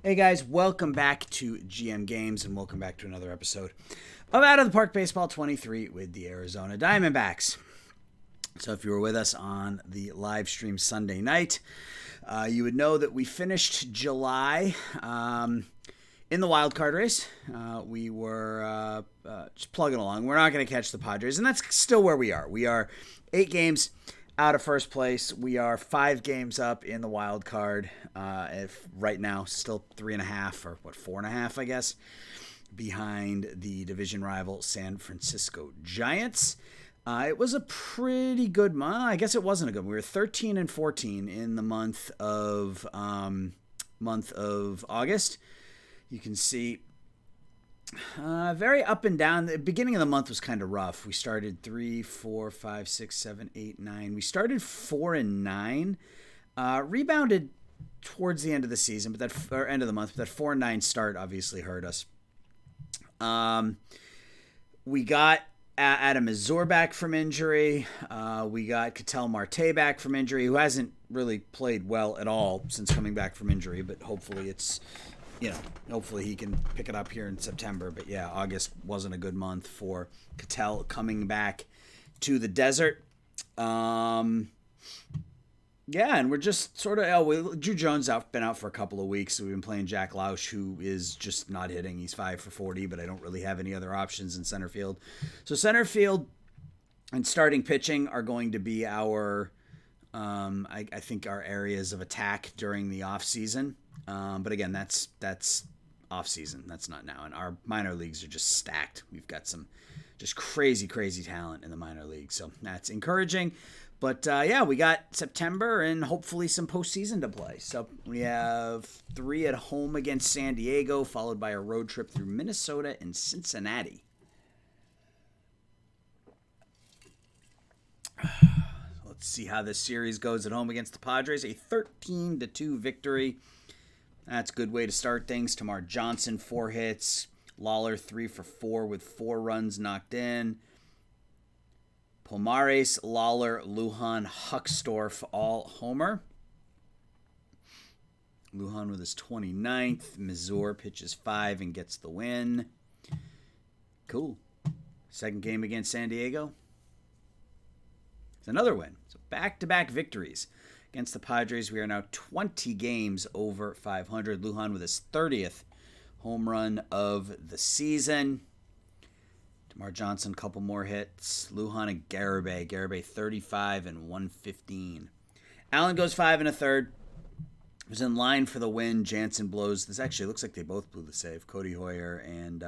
Hey guys, welcome back to GM Games and welcome back to another episode of Out of the Park Baseball 23 with the Arizona Diamondbacks. So if you were with us on the live stream Sunday night, you would know that we finished July in the wild card race. We were just plugging along. We're not going to catch the Padres, and that's still where we are. We are 8 games out of first place. We are 5 games up in the wild card. If right now, still 3.5 or 4.5, I guess, behind the division rival San Francisco Giants. It was a pretty good month. I guess it wasn't a good one. We were 13 and 14 in the month of August. You can see very up and down. The beginning of the month was kind of rough. We started 3, 4, 5, 6, 7, 8, 9. We started 4 and 9. Rebounded towards the end of the season, or end of the month. But that 4 and 9 start obviously hurt us. We got Adam Mazur back from injury. We got Ketel Marte back from injury, who hasn't really played well at all since coming back from injury. But hopefully hopefully he can pick it up here in September. But yeah, August wasn't a good month for Ketel coming back to the desert. Yeah, and we're just sort of Drew Jones been out for a couple of weeks, so we've been playing Jack Lausch, who is just not hitting. He's 5 for 40, but I don't really have any other options in center field. So center field and starting pitching are going to be our, I think, our areas of attack during the off season. But again, that's off season. That's not now, and our minor leagues are just stacked. We've got some just crazy talent in the minor league, so that's encouraging. But, we got September and hopefully some postseason to play. So we have 3 at home against San Diego, followed by a road trip through Minnesota and Cincinnati. Let's see how this series goes at home against the Padres. A 13-2 victory. That's a good way to start things. Tamar Johnson, 4 hits. Lawler, 3 for 4 with 4 runs knocked in. Pomares, Lawler, Lujan, Huckstorf, all homer. Lujan with his 29th. Mazur pitches 5 and gets the win. Cool. Second game against San Diego. It's another win. So back-to-back victories. Against the Padres, we are now 20 games over 500. Lujan with his 30th home run of the season. Tamar Johnson, a couple more hits. Lujan and Garibay. Garibay 35 and 115. Allen goes 5 1/3. Was in line for the win. Jansen blows. This actually looks like they both blew the save. Cody Hoyer and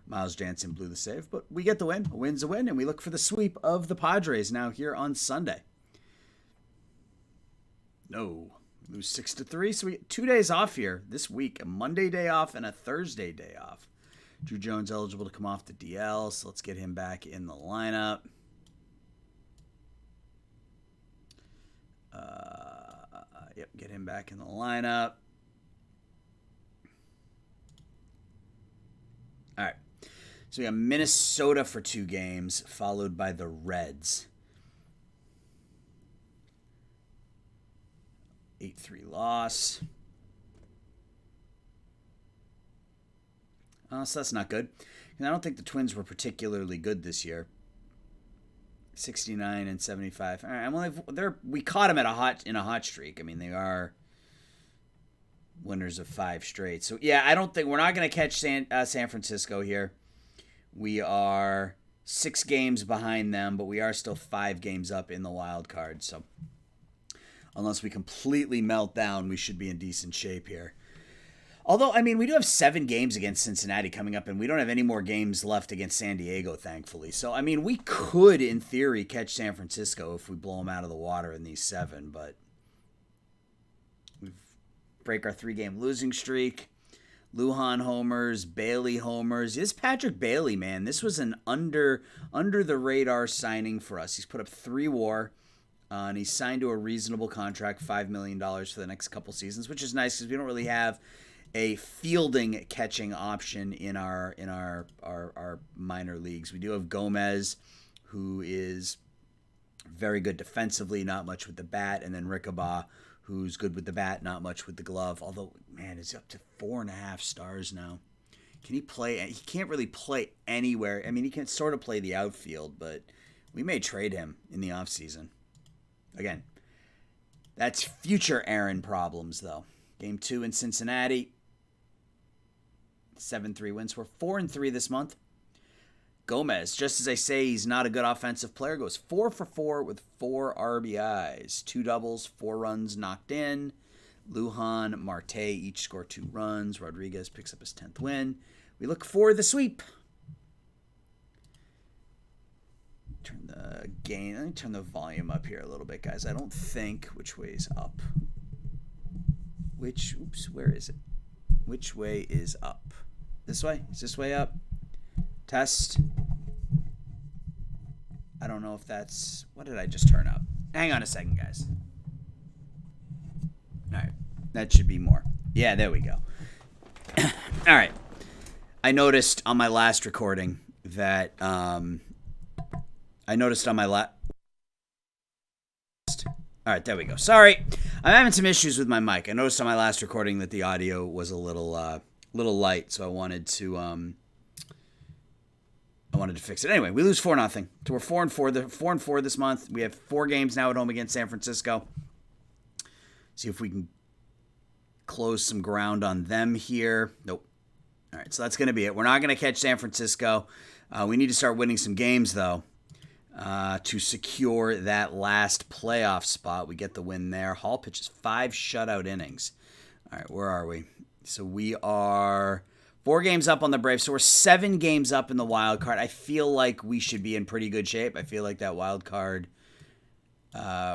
Miles Jansen blew the save. But we get the win. A win's a win. And we look for the sweep of the Padres now here on Sunday. No. We lose 6-3. So we get 2 days off here this week. A Monday day off and a Thursday day off. Drew Jones eligible to come off the DL, so let's get him back in the lineup. Get him back in the lineup. All right. So we got Minnesota for 2 games, followed by the Reds. 8-3 loss. So that's not good. And I don't think the Twins were particularly good this year. 69 and 75. All right, we caught them in a hot streak. I mean, they are winners of 5 straight. So yeah, I don't think we're not going to catch San Francisco here. We are 6 games behind them, but we are still 5 games up in the wild card. So unless we completely melt down, we should be in decent shape here. Although, I mean, we do have 7 games against Cincinnati coming up, and we don't have any more games left against San Diego, thankfully. So, I mean, we could, in theory, catch San Francisco if we blow them out of the water in these 7, but we break our 3-game losing streak. Lujan homers, Bailey homers. This Patrick Bailey, man, this was an under the radar signing for us. He's put up 3 WAR, and he's signed to a reasonable contract, $5 million for the next couple seasons, which is nice because we don't really have a fielding catching option in our minor leagues. We do have Gomez, who is very good defensively, not much with the bat, and then Rickabaugh, who's good with the bat, not much with the glove. Although, man, it's up to 4.5 stars now. Can he play? He can't really play anywhere. I mean, he can sort of play the outfield, but we may trade him in the offseason. Again, that's future Aaron problems, though. Game 2 in Cincinnati. 7-3 wins. We're 4-3 this month. Gomez, just as I say he's not a good offensive player, goes 4 for 4 with 4 RBIs. 2 doubles, 4 runs knocked in. Lujan, Marte each score 2 runs. Rodriguez picks up his 10th win. We look for the sweep. Let me turn the volume up here a little bit, guys. I don't think which way is up. Where is it? Which way is up? This way? Is this way up? Test. I don't know if that's... What did I just turn up? Hang on a second, guys. All right. That should be more. Yeah, there we go. All right. I noticed on my last recording that... All right, there we go. Sorry. I'm having some issues with my mic. I noticed on my last recording that the audio was a little light, so I wanted to fix it. Anyway, we lose 4-0. So we're 4-4 this month. We have 4 games now at home against San Francisco. See if we can close some ground on them here. Nope. All right, so that's going to be it. We're not going to catch San Francisco. We need to start winning some games, though, to secure that last playoff spot. We get the win there. Hall pitches 5 shutout innings. All right, where are we? So we are 4 games up on the Braves. So we're 7 games up in the wild card. I feel like we should be in pretty good shape. I feel like that wild card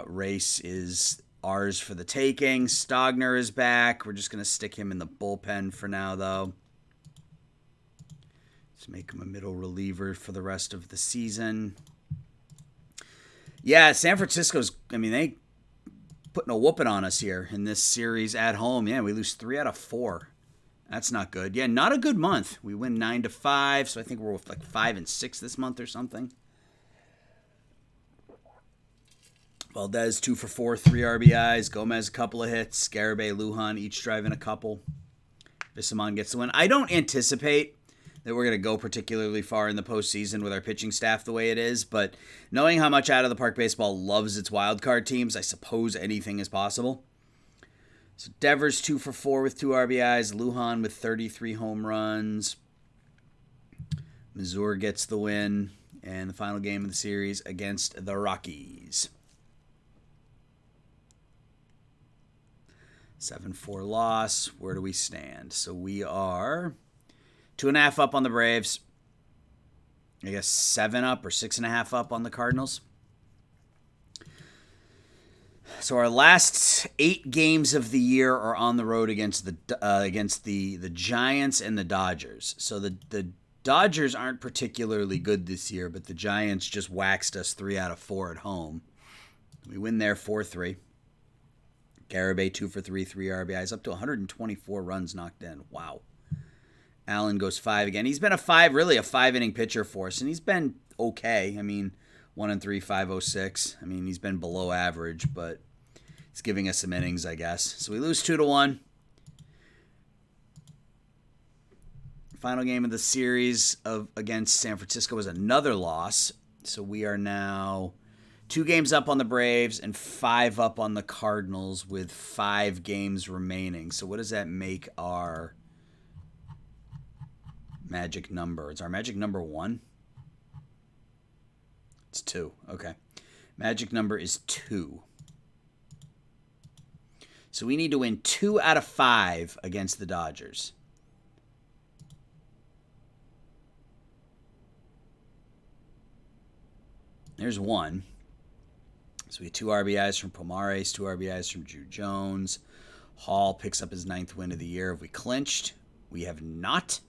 race is ours for the taking. Stogner is back. We're just going to stick him in the bullpen for now, though. Let's make him a middle reliever for the rest of the season. Yeah, San Francisco's, they putting a whooping on us here in this series at home. Yeah, we lose 3 out of 4. That's not good. Yeah, not a good month. We win 9-5, so I think we're like 5-6 this month or something. Valdez 2 for 4, 3 RBIs. Gomez a couple of hits. Garibay, Lujan each driving a couple. Bissamon gets the win. I don't anticipate that we're going to go particularly far in the postseason with our pitching staff the way it is, but knowing how much Out of the Park Baseball loves its wild card teams, I suppose anything is possible. So Devers 2 for 4 with 2 RBIs. Lujan with 33 home runs. Mazur gets the win. And the final game of the series against the Rockies. 7-4 loss. Where do we stand? So we are 2.5 up on the Braves. I guess 7 up or 6.5 up on the Cardinals. So our last 8 games of the year are on the road against the Giants and the Dodgers. So the Dodgers aren't particularly good this year, but the Giants just waxed us 3 out of 4 at home. We win there 4-3. Garibay 2 for 3, 3 RBIs, up to 124 runs knocked in. Wow. Allen goes 5 again. He's been a 5-inning pitcher for us, and he's been okay. 1-3, 506. He's been below average, but he's giving us some innings, I guess. So we lose 2-1. Final game of the series against San Francisco was another loss. So we are now 2 games up on the Braves and 5 up on the Cardinals with 5 games remaining. So what does that make our magic number? Is our magic number 1? It's 2. Okay. Magic number is 2. So we need to win 2 out of 5 against the Dodgers. There's 1. So we have 2 RBIs from Pomares, 2 RBIs from Drew Jones. Hall picks up his 9th win of the year. Have we clinched? We have not.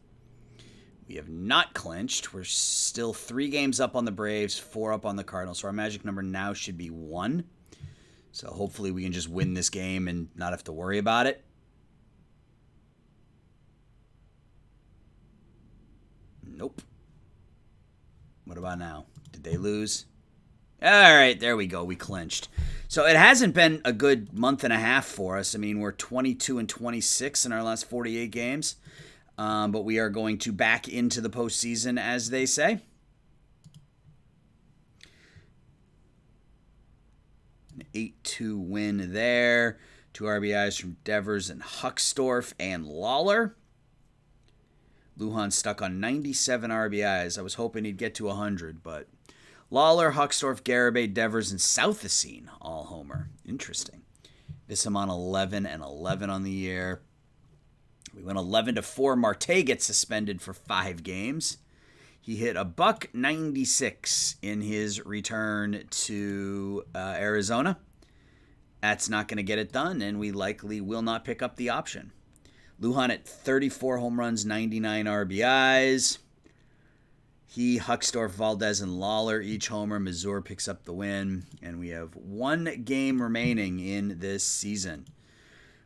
We have not clinched. We're still 3 games up on the Braves, 4 up on the Cardinals. So our magic number now should be 1. So hopefully we can just win this game and not have to worry about it. Nope. What about now? Did they lose? All right, there we go. We clinched. So it hasn't been a good month and a half for us. I mean, we're 22 and 26 in our last 48 games. But we are going to back into the postseason, as they say. An 8-2 win there. 2 RBIs from Devers and Huckstorf and Lawler. Lujan stuck on 97 RBIs. I was hoping he'd get to 100, but Lawler, Huckstorf, Garibay, Devers, and Southacene all homer. Interesting. Vissamon 11 and 11 on the year. We went 11-4. Marte gets suspended for 5 games. He hit a $196 in his return to Arizona. That's not going to get it done, and we likely will not pick up the option. Lujan at 34 home runs, 99 RBIs. He, Huckstorf, Valdez, and Lawler each homer. Mazur picks up the win, and we have 1 game remaining in this season.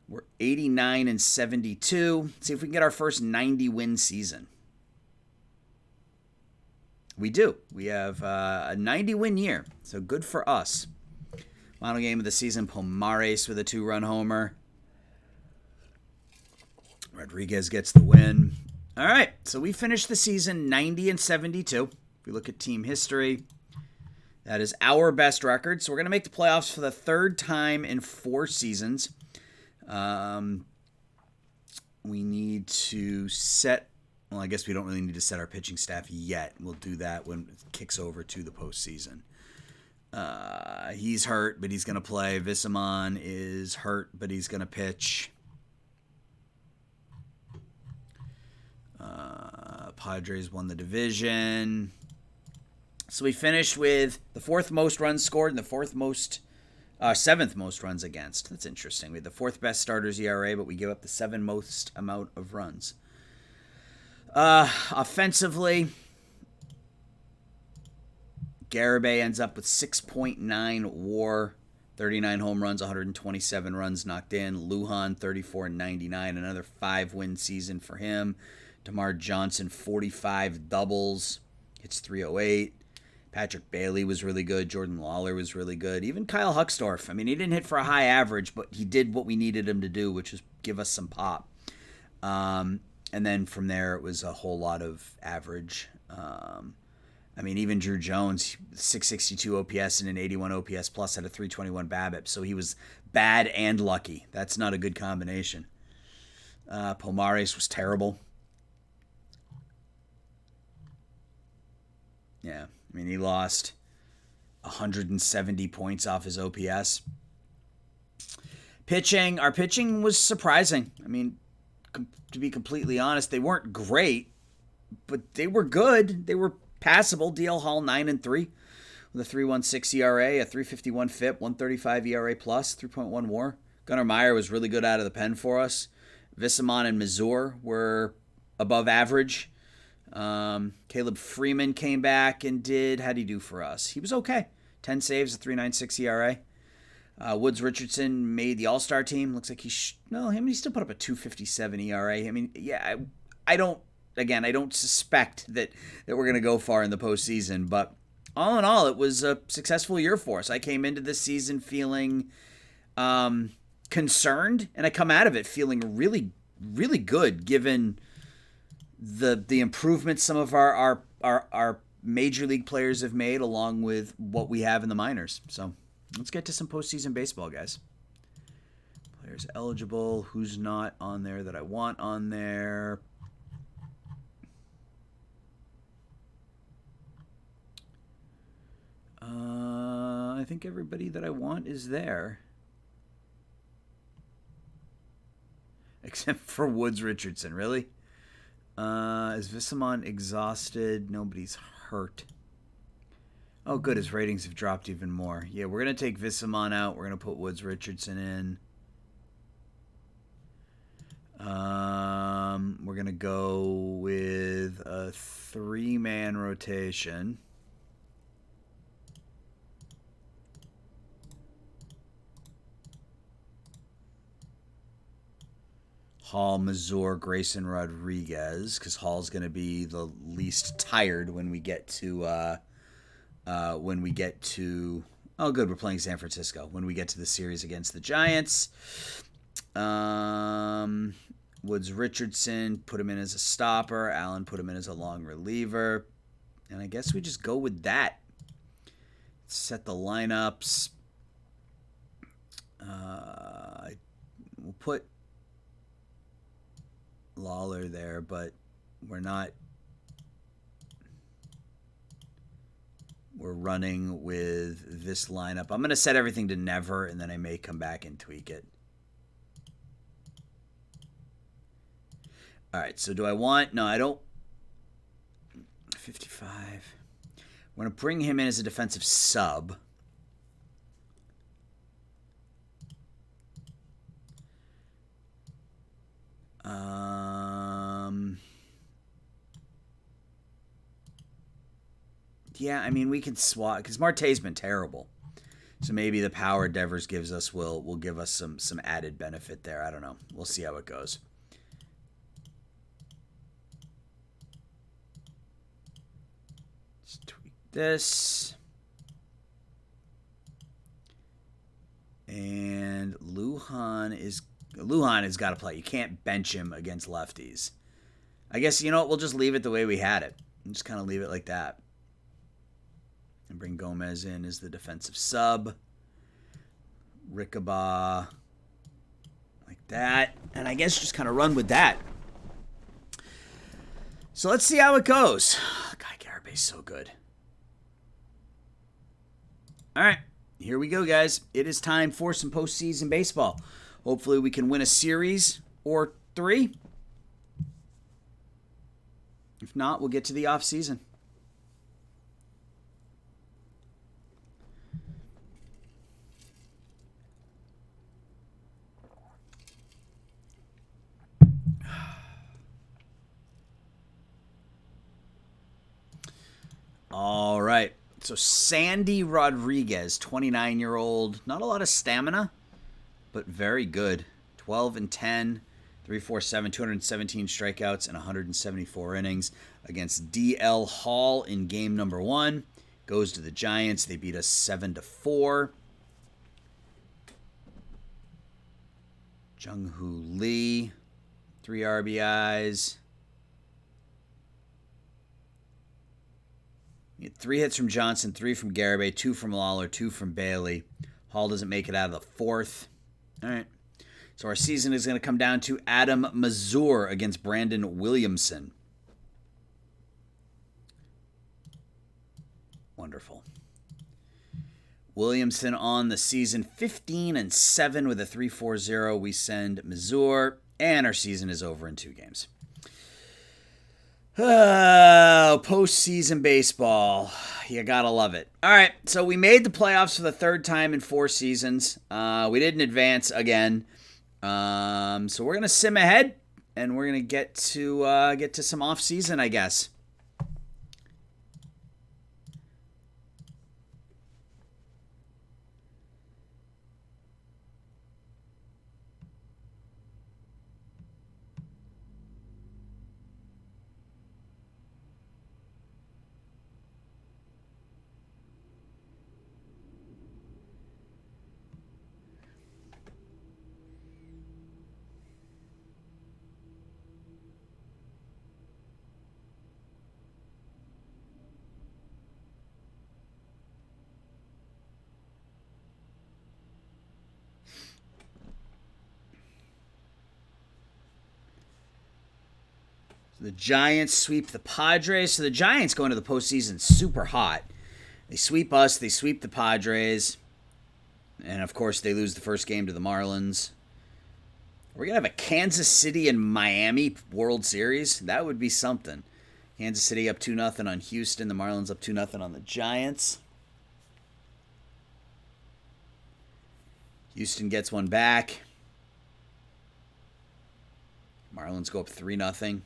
We're 89 and 72. See if we can get our first 90-win season. We do. We have a 90-win year, so good for us. Final game of the season, Pomares with a 2-run homer. Rodriguez gets the win. All right, so we finished the season 90 and 72. If we look at team history, that is our best record. So we're going to make the playoffs for the 3rd time in 4 seasons. We need to set, well, I guess we don't really need to set our pitching staff yet. We'll do that when it kicks over to the postseason. He's hurt, but he's going to play. Vissamon is hurt, but he's going to pitch. Padres won the division. So we finished with the 4th most runs scored and the 7th most runs against. That's interesting. We had the 4th best starters ERA, but we give up the 7th most amount of runs. Offensively, Garibay ends up with 6.9 WAR, 39 home runs, 127 runs knocked in. Lujan 34 and 99, another 5-win season for him. DeMar Johnson 45 doubles, hits 308. Patrick Bailey was really good. Jordan Lawler was really good. Even Kyle Huckstorf. I mean, he didn't hit for a high average, but he did what we needed him to do, which is give us some pop. And then from there, it was a whole lot of average. I mean, even Drew Jones, 662 OPS and an 81 OPS plus, had a 321 BABIP. So he was bad and lucky. That's not a good combination. Pomares was terrible. Yeah, I mean, he lost 170 points off his OPS. Pitching, our pitching was surprising. I mean, to be completely honest, they weren't great, but they were good. They were passable. DL Hall 9 and 3 with a 3.16 ERA, a 3.51 FIP, 1.35 ERA plus, 3.1 WAR. Gunnar Meyer was really good out of the pen for us. Vissamon and Mazur were above average. Caleb Freeman came back and how'd he do for us? He was okay. 10 saves, a 3.96 ERA. Woods Richardson made the All-Star team. Looks like he still put up a 2.57 ERA. I mean, yeah, I don't suspect that we're going to go far in the postseason, but all in all, it was a successful year for us. I came into this season feeling concerned, and I come out of it feeling really, really good given the improvements some of our major league players have made along with what we have in the minors. So let's get to some postseason baseball, guys. Players eligible, who's not on there that I want on there. I think everybody that I want is there. Except for Woods Richardson, really? Is Vissamon exhausted? Nobody's hurt. Oh, good. His ratings have dropped even more. Yeah, we're going to take Vissamon out. We're going to put Woods Richardson in. We're going to go with a 3-man rotation. Hall, Mazur, Grayson, Rodriguez, because Hall's going to be the least tired when we get to Oh, good. We're playing San Francisco when we get to the series against the Giants. Woods Richardson, put him in as a stopper. Allen, put him in as a long reliever. And I guess we just go with that. Set the lineups. We'll put Lawler there, but we're running with this lineup. I'm going to set everything to never, and then I may come back and tweak it. All right, so do I want... No, I don't... 55. We're going to bring him in as a defensive sub. Yeah, I mean, we can swap because Marte's been terrible. So maybe the power Devers gives us will give us some added benefit there. I don't know. We'll see how it goes. Let's tweak this. And Lujan has got to play. You can't bench him against lefties. I guess, you know what? We'll just leave it the way we had it. Just kind of leave it like that. And bring Gomez in as the defensive sub. Rickabaugh. Like that. And I guess just kind of run with that. So let's see how it goes. God, Garabay's so good. All right. Here we go, guys. It is time for some postseason baseball. Hopefully we can win a series or 3. If not, we'll get to the off season. All right. So Sandy Rodriguez, 29-year-old, not a lot of stamina, but very good. 12-10, 3.47, 217 strikeouts and 174 innings against D.L. Hall in game number 1. Goes to the Giants. They beat us 7-4. Jung-Hoo Lee, 3 RBIs. 3 hits from Johnson, 3 from Garibay, 2 from Lawler, 2 from Bailey. Hall doesn't make it out of the 4th. All right. So our season is going to come down to Adam Mazur against Brandon Williamson. Wonderful. Williamson on the season, 15-7 with a 3.40. We send Mazur, and our season is over in 2 games. Oh, postseason baseball. You gotta love it. All right, so we made the playoffs for the 3rd time in 4 seasons. We didn't advance again. So we're gonna sim ahead, and we're gonna get to some off season, I guess. The Giants sweep the Padres. So the Giants go into the postseason super hot. They sweep us. They sweep the Padres. And, of course, they lose the first game to the Marlins. We're going to have a Kansas City and Miami World Series. That would be something. Kansas City up 2-0 on Houston. The Marlins up 2-0 on the Giants. Houston gets one back. Marlins go up 3-0.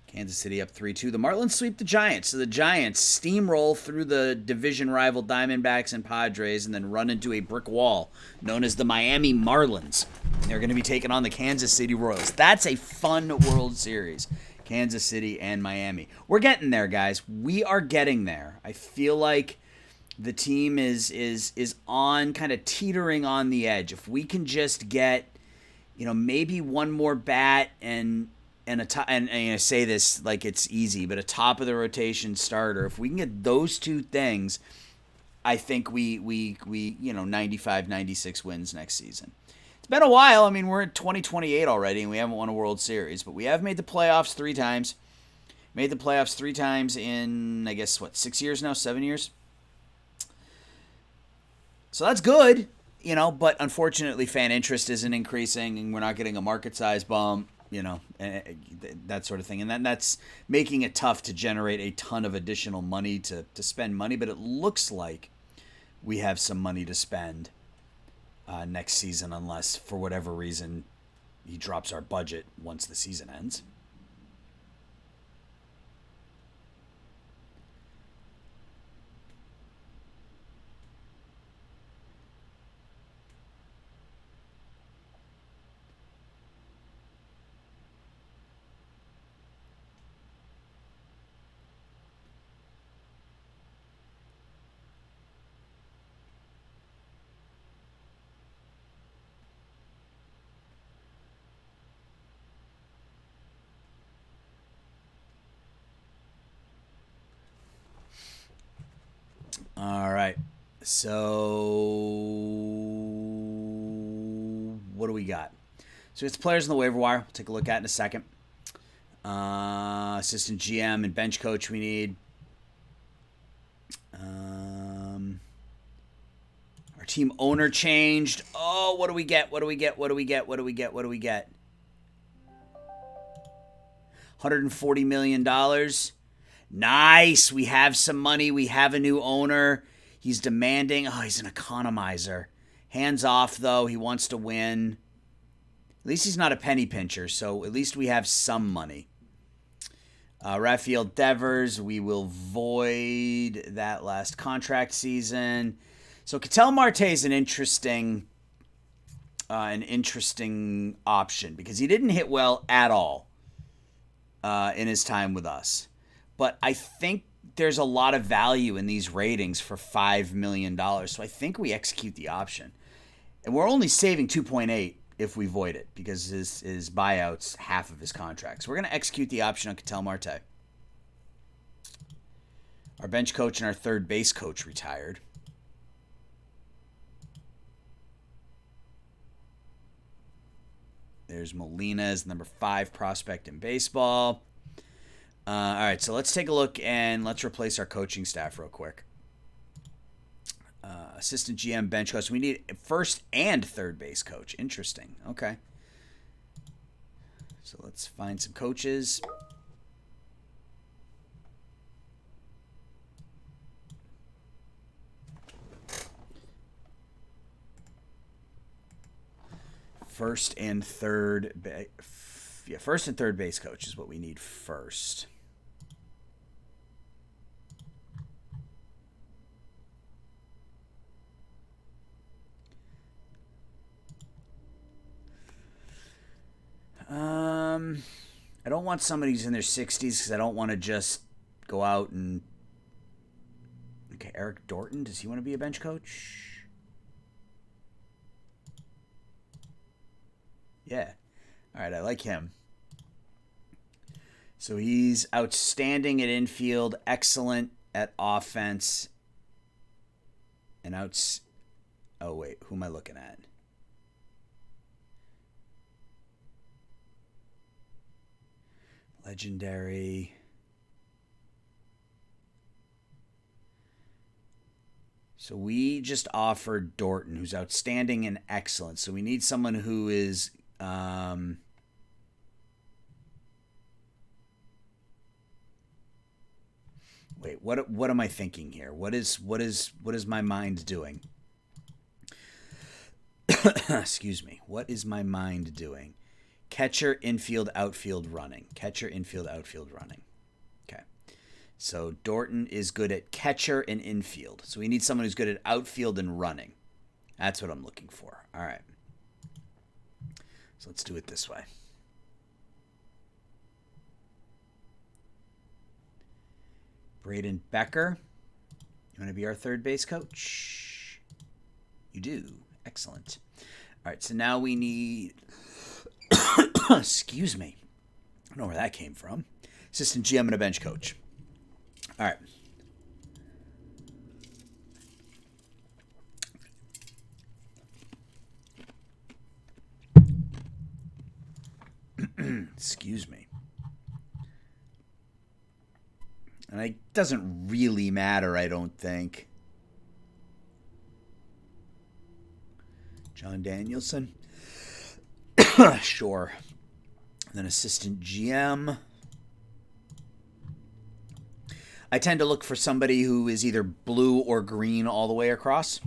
Kansas City up 3-2. The Marlins sweep the Giants. So the Giants steamroll through the division rival Diamondbacks and Padres and then run into a brick wall known as the Miami Marlins. They're going to be taking on the Kansas City Royals. That's a fun World Series. Kansas City and Miami. We're getting there, guys. We are getting there. I feel like the team is on kind of teetering on the edge. If we can just get, maybe one more bat and I say this like it's easy, but a top of the rotation starter. If we can get those two things, I think we 95, 96 wins next season. It's been a while. I mean, we're in 2028 already, and we haven't won a World Series, but we have made the playoffs 3 times. Made the playoffs 3 times in, I guess, 6 years now? 7 years? So that's good, but unfortunately fan interest isn't increasing, and we're not getting a market size bump, that sort of thing. And that's making it tough to generate a ton of additional money to spend money, but it looks like we have some money to spend next season, unless for whatever reason he drops our budget once the season ends. All right. So what do we got? So it's players on the waiver wire. We'll take a look at in a second. Assistant GM and bench coach we need. Our team owner changed. Oh, what do we get? What do we get? What do we get? What do we get? What do we get? $140 million. Nice. We have some money. We have a new owner. He's demanding. Oh, he's an economizer. Hands off, though. He wants to win. At least he's not a penny pincher, so at least we have some money. Rafael Devers, we will void that last contract season. So Ketel Marte is an interesting option because he didn't hit well at all in his time with us. But I think there's a lot of value in these ratings for $5 million. So I think we execute the option. And we're only saving 2.8 if we void it because his buyout's half of his contract. So we're going to execute the option on Ketel Marte. Our bench coach and our third base coach retired. There's Molina as number 5 prospect in baseball. All right, so let's take a look and let's replace our coaching staff real quick. Assistant GM, bench coach. We need first and third base coach. Interesting. Okay. So let's find some coaches. First and third base coach is what we need first. I don't want somebody who's in their 60s because I don't want to just go out and... Okay, Eric Dorton, does he want to be a bench coach? Yeah. All right, I like him. So he's outstanding at infield, excellent at offense, and Oh, wait, who am I looking at? Legendary. So we just offered Dorton, who's outstanding and excellent. So we need someone who is... Wait, what am I thinking here? What is my mind doing? Excuse me. What is my mind doing? Catcher, infield, outfield, running. Catcher, infield, outfield, running. Okay. So Dorton is good at catcher and infield. So we need someone who's good at outfield and running. That's what I'm looking for. All right. So let's do it this way. Braden Becker, you want to be our third base coach? You do. Excellent. All right, so now we need... Excuse me. I don't know where that came from. Assistant GM and a bench coach. All right. Excuse me. And it doesn't really matter, I don't think. John Danielson. Sure. Then assistant GM. I tend to look for somebody who is either blue or green all the way across.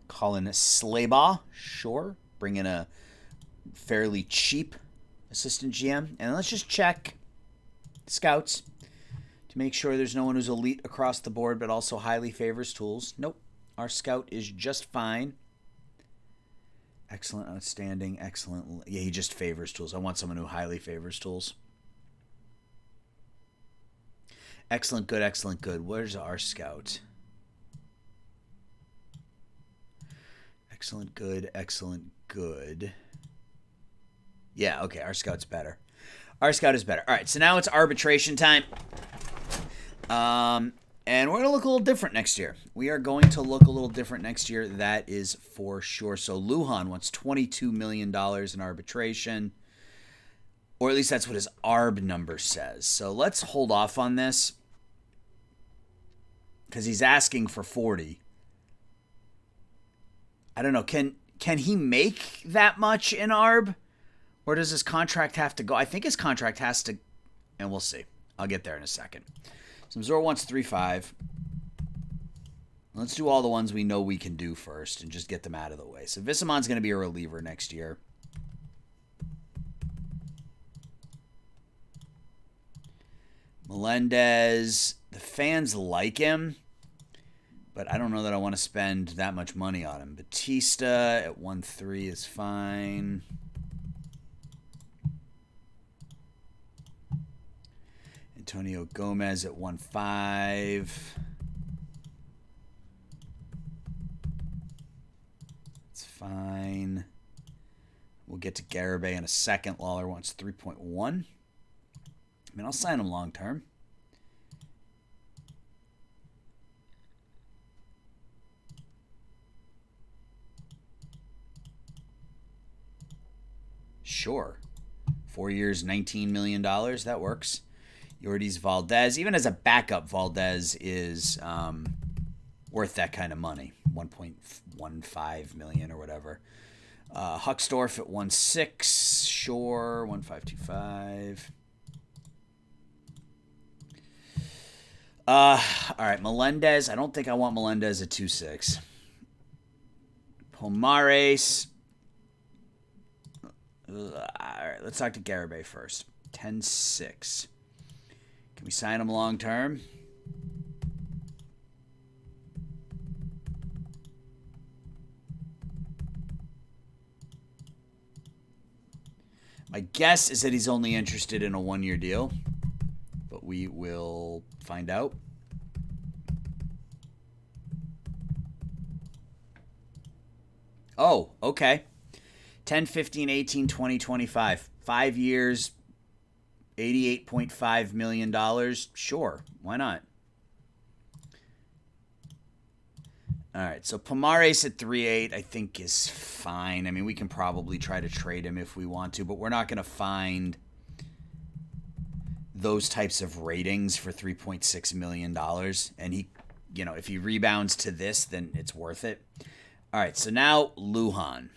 Colin Slabaugh. Sure. Bring in a fairly cheap assistant GM. And let's just check scouts to make sure there's no one who's elite across the board but also highly favors tools. Nope. Our scout is just fine. Excellent, outstanding, excellent. Yeah, he just favors tools. I want someone who highly favors tools. Excellent, good, excellent, good. Where's our scout? Excellent, good, excellent, good. Yeah, okay, our scout's better. Our scout is better. All right, so now it's arbitration time. And we're going to look a little different next year. We are going to look a little different next year. That is for sure. So Lujan wants $22 million in arbitration. Or at least that's what his ARB number says. So let's hold off on this. Because he's asking for 40. I don't know. Can he make that much in ARB? Or does his contract have to go? I think his contract has to. And we'll see. I'll get there in a second. So Missouri wants 3.5. Let's do all the ones we know we can do first and just get them out of the way. So Vissamon's going to be a reliever next year. Melendez, the fans like him, but I don't know that I want to spend that much money on him. Batista at 1.3 is fine. Antonio Gomez at 1.5. It's fine. We'll get to Garibay in a second. Lawler wants 3.1. I mean, I'll sign him long term. Sure. 4 years, $19 million. That works. Yordis Valdez, even as a backup, Valdez is worth that kind of money, $1.15 million or whatever. Huckstorf at 1.6, sure, 1.525. All right, Melendez. I don't think I want Melendez at 2.6. Pomares. All right, let's talk to Garibay first. 10.6. Can we sign him long term? My guess is that he's only interested in a 1-year deal, but we will find out. Oh, okay. 10, 15, 18, 20, 25. 5 years, $88.5 million. Sure, why not? All right, so Pomares at 3.8 I think is fine. I mean, we can probably try to trade him if we want to, but we're not going to find those types of ratings for $3.6 million. And he, you know, if he rebounds to this, then it's worth it. All right, so now Lujan.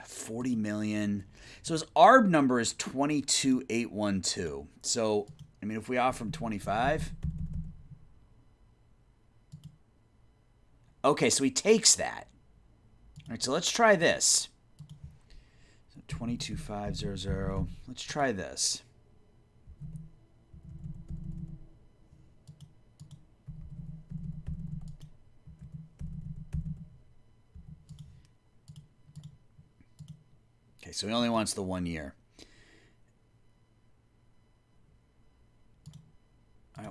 40 million. So his ARB number is 22,812. So, I mean, if we offer him 25. Okay, so he takes that. All right, so let's try this. So 22,500. Let's try this. Okay, so he only wants the 1 year.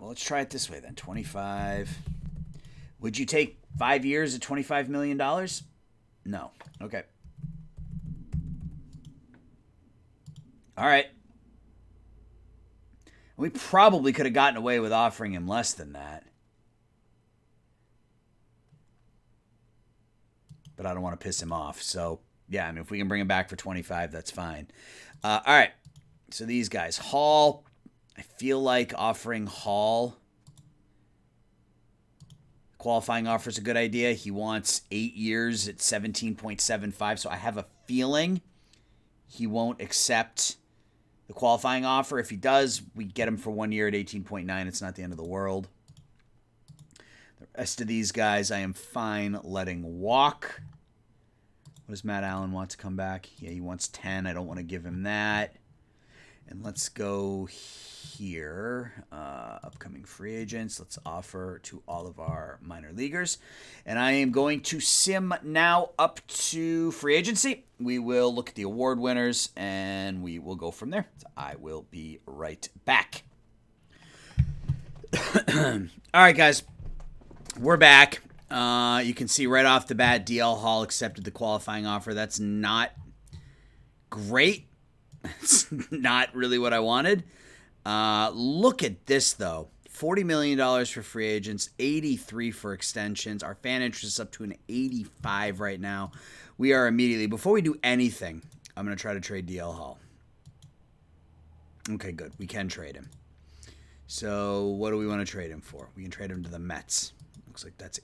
let's try it this way then. 25. Would you take 5 years at $25 million? No. Okay. All right. We probably could have gotten away with offering him less than that. But I don't want to piss him off. So, yeah, I mean, if we can bring him back for 25, that's fine. All right. So these guys. Hall. I feel like offering Hall qualifying offer is a good idea. He wants 8 years at 17.75. So I have a feeling he won't accept the qualifying offer. If he does, we get him for 1 year at 18.9. It's not the end of the world. The rest of these guys I am fine letting walk. What does Matt Allen want to come back? Yeah, he wants 10. I don't want to give him that. And let's go here. Upcoming free agents. Let's offer to all of our minor leaguers. And I am going to sim now up to free agency. We will look at the award winners, and we will go from there. So I will be right back. All right, guys. We're back. You can see right off the bat, DL Hall accepted the qualifying offer. That's not great. It's not really what I wanted. Look at this, though. $40 million for free agents, 83 for extensions. Our fan interest is up to an 85 right now. We are immediately, before we do anything, I'm going to try to trade DL Hall. Okay, good. We can trade him. So what do we want to trade him for? We can trade him to the Mets. Looks like that's,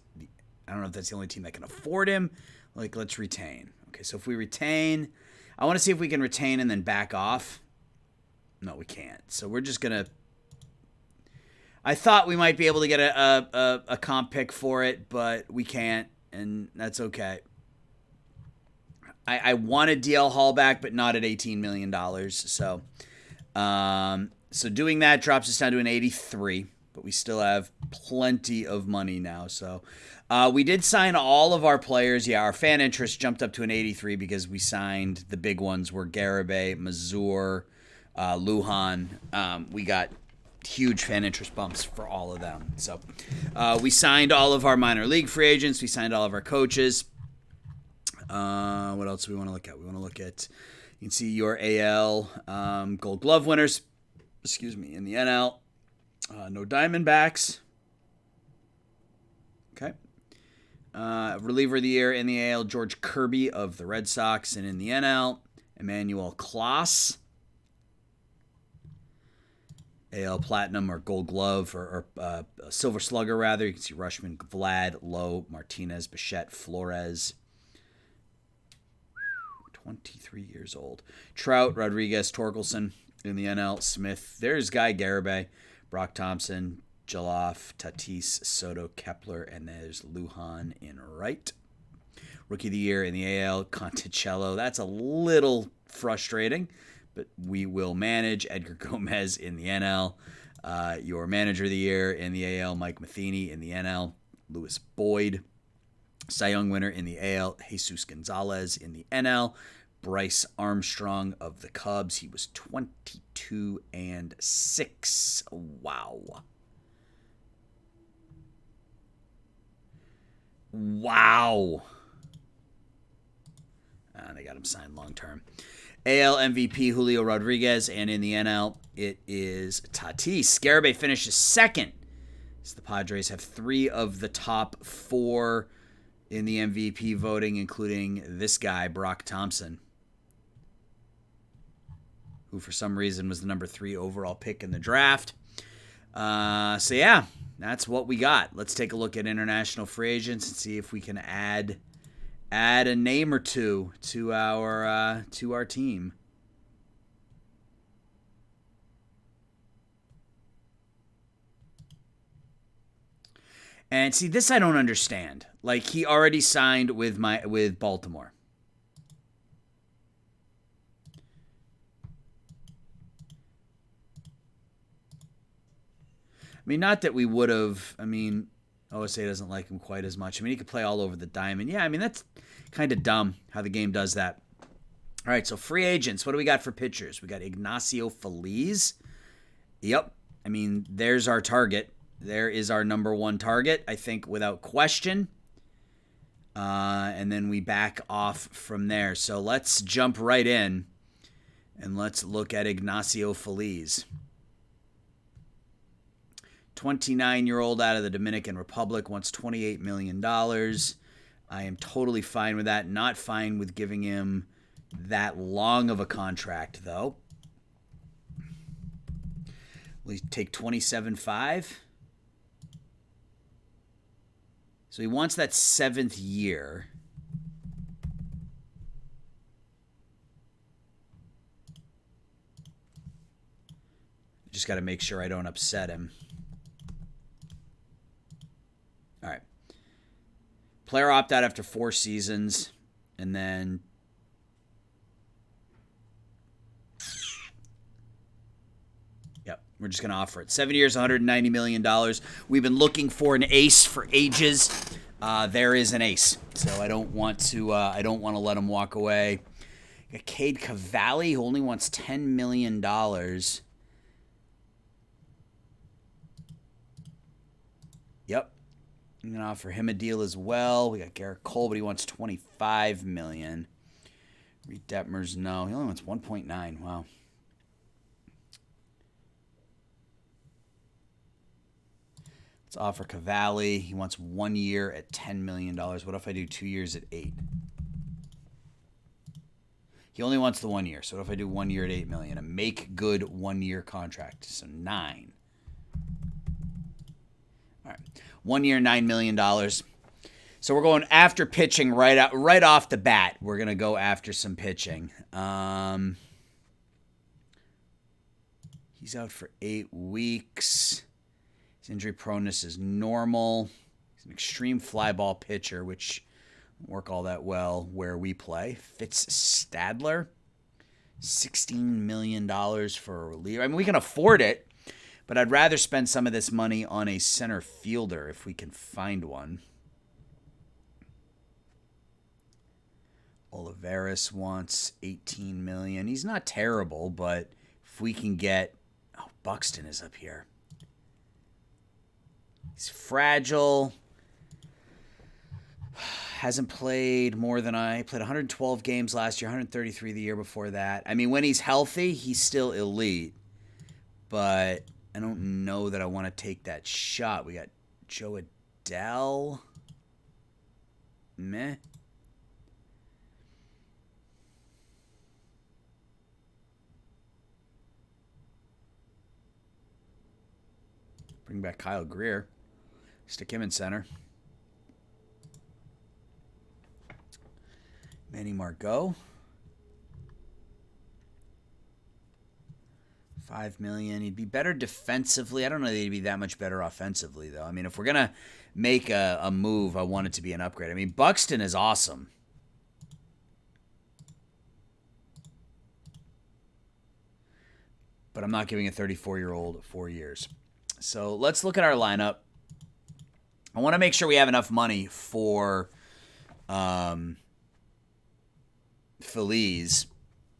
I don't know if that's the only team that can afford him. Like, let's retain. Okay, so if we retain, I want to see if we can retain and then back off. No, we can't. So we're just going to, I thought we might be able to get a comp pick for it, but we can't, and that's okay. I wanted DL Hall back, but not at $18 million. So doing that drops us down to an 83, but we still have plenty of money now. So we did sign all of our players. Yeah, our fan interest jumped up to an 83 because we signed the big ones were Garibay, Mazur, Lujan. We got huge fan interest bumps for all of them. So we signed all of our minor league free agents. We signed all of our coaches. What else do we want to look at? We want to look at, you can see your AL Gold Glove winners, in the NL. No Diamondbacks. Okay. Reliever of the year in the AL, George Kirby of the Red Sox. And in the NL, Emmanuel Clase. AL Platinum or Gold Glove or Silver Slugger, rather. You can see Rushman, Vlad, Lowe, Martinez, Bichette, Flores. 23 years old. Trout, Rodriguez, Torkelson in the NL. Smith. There's Guy Garibay, Brock Thompson, Jaloff, Tatis, Soto, Kepler, and there's Lujan in right. Rookie of the year in the AL, Conticello. That's a little frustrating, but we will manage. Edgar Gomez in the NL. Your manager of the year in the AL, Mike Matheny in the NL. Lewis Boyd. Cy Young winner in the AL, Jesus Gonzalez in the NL. Bryce Armstrong of the Cubs. He was 22-6. Wow. Wow. They got him signed long term. AL MVP Julio Rodriguez, and in the NL, it is Tatis. Garibay finishes second. So the Padres have 3 of the top 4 in the MVP voting, including this guy, Brock Thompson, who for some reason was the number 3 overall pick in the draft. So yeah, that's what we got. Let's take a look at international free agents and see if we can add a name or two to our team. And see, this I don't understand. Like, he already signed with Baltimore. I mean, not that we would have. I mean, OSA doesn't like him quite as much. I mean, he could play all over the diamond. Yeah, I mean, that's kind of dumb how the game does that. All right, so free agents. What do we got for pitchers? We got Ignacio Feliz. Yep. I mean, there's our target. there is our number one target, I think, without question. And then we back off from there. So let's jump right in and let's look at Ignacio Feliz. 29-year-old out of the Dominican Republic, wants $28 million. I am totally fine with that. Not fine with giving him that long of a contract, though. We take $27.5. So he wants that 7th year. Just got to make sure I don't upset him. All right. Player opt out after 4 seasons, and then we're just going to offer it. 7 years, $190 million. We've been looking for an ace for ages. There is an ace, so I don't want to let him walk away. Cade Cavalli, who only wants $10 million. Yep. I'm going to offer him a deal as well. We got Garrett Cole, but he wants $25 million. Reed Detmers, no. He only wants 1.9. Wow. Let's offer Cavalli. He wants 1 year at $10 million. What if I do 2 years at $8 million? He only wants the 1 year. So what if I do 1 year at $8 million? A make good 1 year contract. So 9. All right. 1 year, $9 million. So we're going after pitching right off the bat. We're going to go after some pitching. He's out for 8 weeks. His injury proneness is normal. He's an extreme fly ball pitcher, which won't work all that well where we play. Fitz Stadler, $16 million for a reliever. I mean, we can afford it. But I'd rather spend some of this money on a center fielder if we can find one. Olivares wants $18 million. He's not terrible, but if we can get... Oh, Buxton is up here. He's fragile. Hasn't played more than I played 112 games last year, 133 the year before that. I mean, when he's healthy, he's still elite. But... I don't know that I want to take that shot. We got Joe Adele. Meh. Bring back Kyle Greer. Stick him in center. Manny Margot. $5 million. He'd be better defensively. I don't know that he'd be that much better offensively, though. I mean, if we're going to make a move, I want it to be an upgrade. I mean, Buxton is awesome. But I'm not giving a 34-year-old 4 years. So let's look at our lineup. I want to make sure we have enough money for Feliz.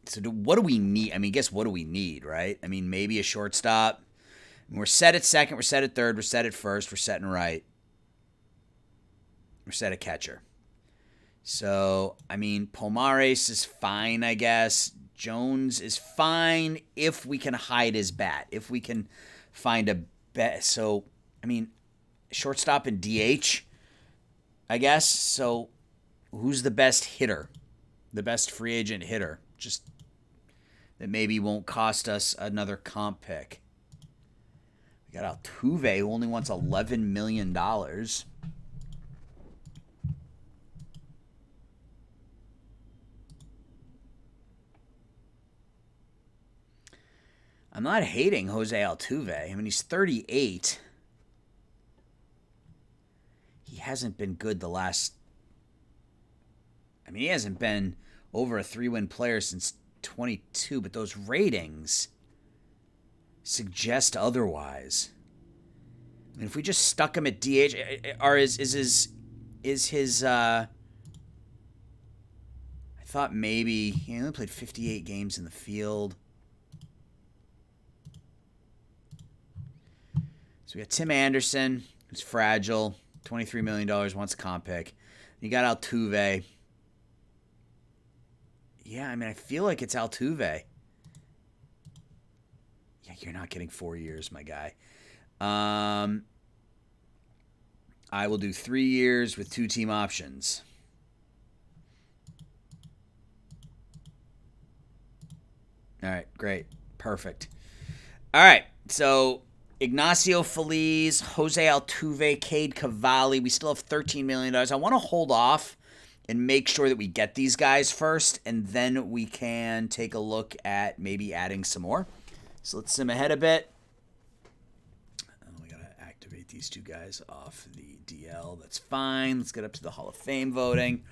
So what do we need? I mean, guess what do we need, right? I mean, maybe a shortstop. I mean, we're set at second. We're set at third. We're set at first. We're set in right. We're set at catcher. So, I mean, Pomares is fine, I guess. Jones is fine if we can hide his bat. If we can find a bet. So, I mean, shortstop and DH, I guess. So, who's the best hitter? The best free agent hitter? Just... that maybe won't cost us another comp pick. We got Altuve, who only wants $11 million. I'm not hating Jose Altuve. I mean, he's 38. He hasn't been good the last... I mean, he hasn't been over a 3-win player since 22, but those ratings suggest otherwise. I mean, if we just stuck him at DH, or is his I thought maybe he only played 58 games in the field. So we got Tim Anderson, who's fragile, $23 million, wants a comp pick. You got Altuve. Yeah, I mean, I feel like it's Altuve. Yeah, you're not getting 4 years, my guy. I will do 3 years with 2 team options. All right, great. Perfect. All right, so Ignacio Feliz, Jose Altuve, Cade Cavalli. We still have $13 million. I want to hold off and make sure that we get these guys first, and then we can take a look at maybe adding some more. So let's sim ahead a bit. Oh, we got to activate these 2 guys off the DL. That's fine. Let's get up to the Hall of Fame voting.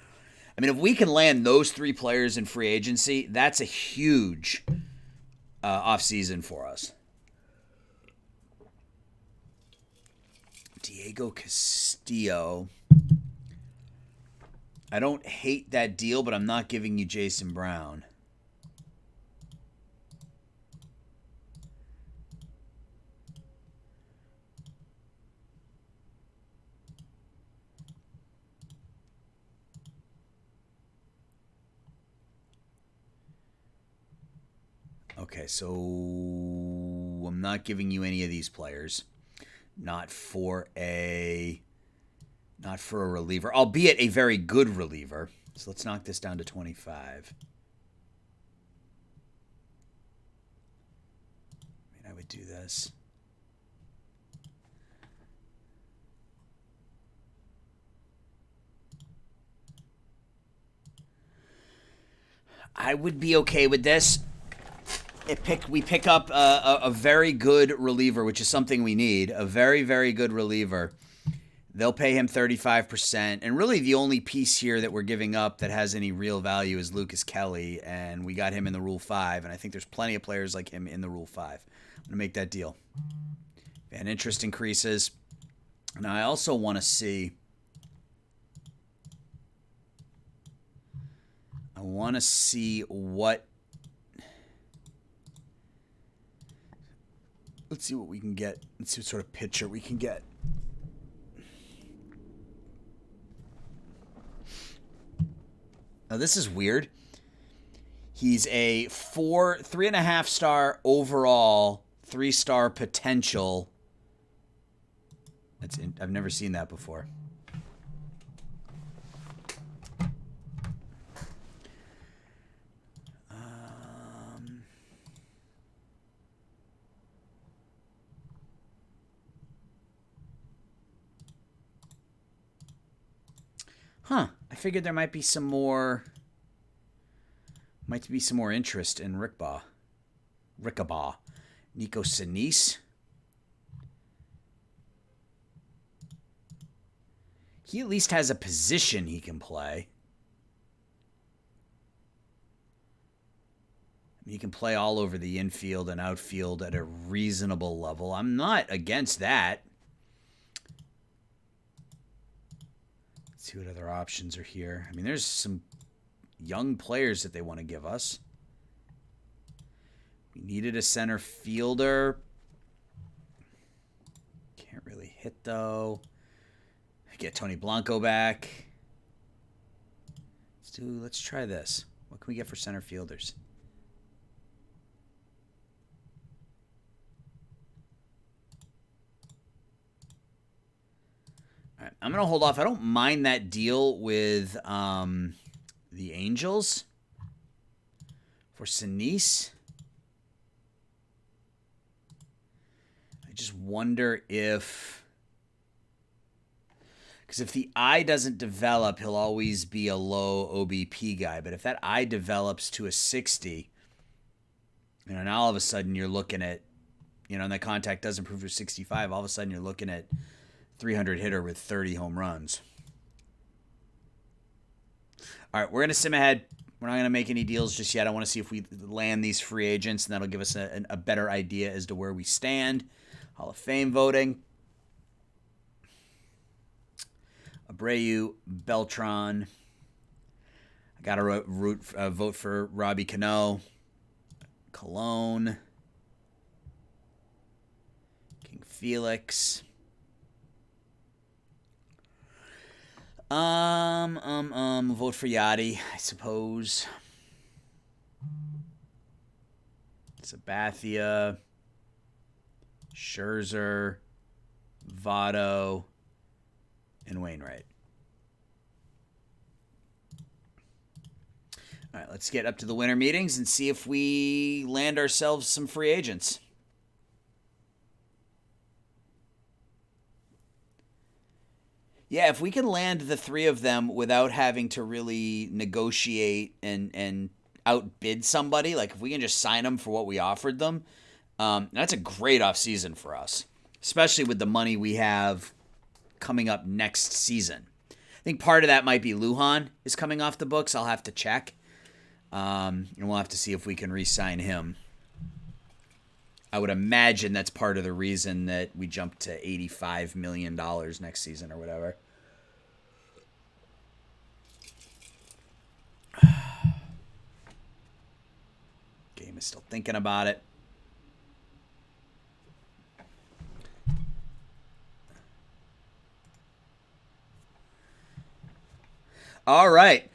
I mean, if we can land those 3 players in free agency, that's a huge offseason for us. Diego Castillo. I don't hate that deal, but I'm not giving you Jason Brown. Okay, so I'm not giving you any of these players. Not for a reliever, albeit a very good reliever. So let's knock this down to 25. I mean, I would do this. I would be okay with this. We pick up a very good reliever, which is something we need. A very, very good reliever. They'll pay him 35%. And really the only piece here that we're giving up that has any real value is Lucas Kelly. And we got him in the Rule 5. And I think there's plenty of players like him in the Rule 5. I'm going to make that deal. And interest increases. And I also want to see... what... Let's see what we can get. Let's see what sort of pitcher we can get. Now, this is weird. He's a 3.5 star overall, 3-star potential. I've never seen that before. I figured there might be some more interest in Rickabaugh. Nico Sinise. He at least has a position he can play. He can play all over the infield and outfield at a reasonable level. I'm not against that. See what other options are here. I mean, there's some young players that they want to give us. We needed a center fielder. Can't really hit, though. Get Tony Blanco back. Let's try this. What can we get for center fielders? All right, I'm going to hold off. I don't mind that deal with the Angels for Sinise. I just wonder if... Because if the eye doesn't develop, he'll always be a low OBP guy. But if that eye develops to a 60, now all of a sudden you're looking at, and that contact doesn't improve to 65, all of a sudden you're looking at 300 hitter with 30 home runs. All right, we're going to sim ahead. We're not going to make any deals just yet. I want to see if we land these free agents, and that'll give us a better idea as to where we stand. Hall of Fame voting. Abreu, Beltran. I got to vote for Robbie Cano. Cologne. King Felix. Vote for Yachty, I suppose. Sabathia, Scherzer, Votto, and Wainwright. All right, let's get up to the winter meetings and see if we land ourselves some free agents. Yeah, if we can land the three of them without having to really negotiate and outbid somebody, like if we can just sign them for what we offered them, that's a great offseason for us, especially with the money we have coming up next season. I think part of that might be Lujan is coming off the books. I'll have to check, and we'll have to see if we can re-sign him. I would imagine that's part of the reason that we jumped to $85 million next season or whatever. Game is still thinking about it. All right.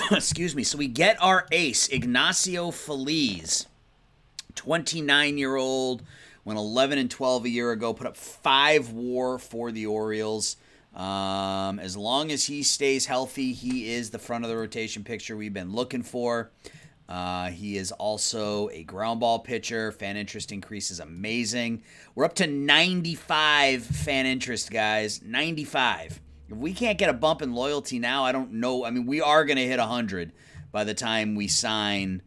Excuse me. So we get our ace, Ignacio Feliz. 29-year-old, went 11-12 a year ago, put up 5 WAR for the Orioles. As long as he stays healthy, he is the front of the rotation picture we've been looking for. He is also a ground ball pitcher. Fan interest increase is amazing. We're up to 95 fan interest, guys. 95. If we can't get a bump in loyalty now, I don't know. I mean, we are going to hit 100 by the time we sign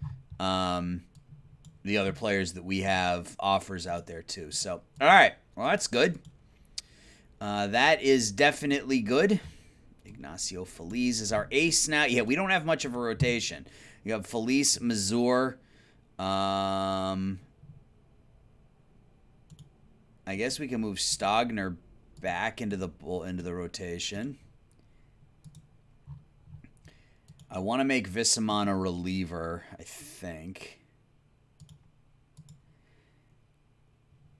the other players that we have offers out there too. So, all right. Well, that's good. That is definitely good. Ignacio Feliz is our ace now. Yeah, we don't have much of a rotation. You have Feliz, Mazur. I guess we can move Stogner back into the rotation. I want to make Vissamon a reliever, I think.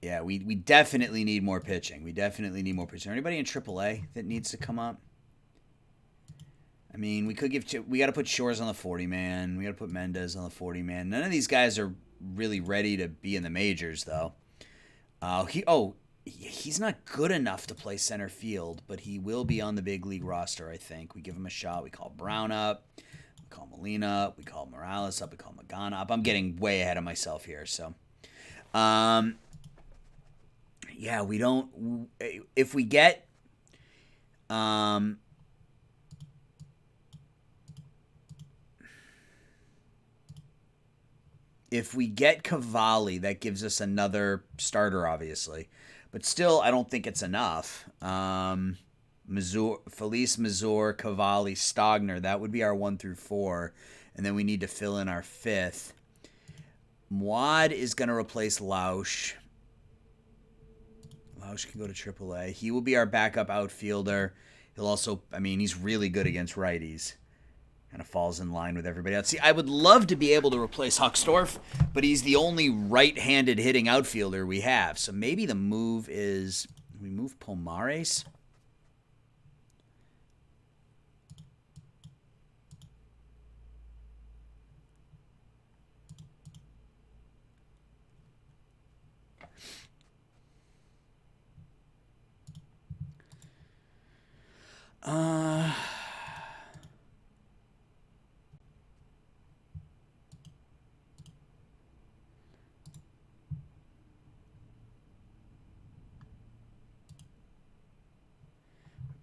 Yeah, we definitely need more pitching. Anybody in AAA that needs to come up? I mean, we got to put Shores on the 40-man. We got to put Mendez on the 40-man. None of these guys are really ready to be in the majors, though. He's not good enough to play center field, but he will be on the big league roster, I think. We give him a shot. We call Brown up. We call Molina up. We call Morales up. We call Magana up. I'm getting way ahead of myself here, so... Yeah, we don't... If we get... If we get Cavalli, that gives us another starter, obviously. But still, I don't think it's enough. Feliz, Mazur, Cavalli, Stogner. That would be our 1 through 4. And then we need to fill in our 5th. Muad is going to replace Lausch. Lausch can go to AAA. He will be our backup outfielder. He'll also, I mean, he's really good against righties. Kind of falls in line with everybody else. See, I would love to be able to replace Huckstorf, but he's the only right-handed hitting outfielder we have. So maybe the move is, we move Pomares?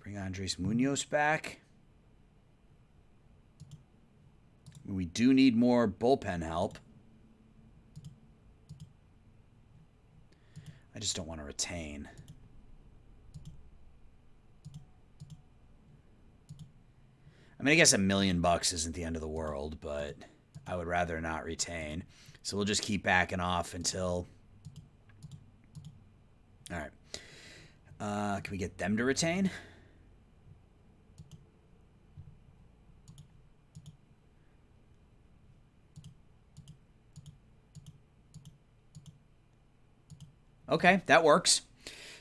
Bring Andres Munoz back. We do need more bullpen help. I just don't want to retain. I mean, I guess $1 million isn't the end of the world, but I would rather not retain. So we'll just keep backing off until... All right. Can we get them to retain? Okay, that works.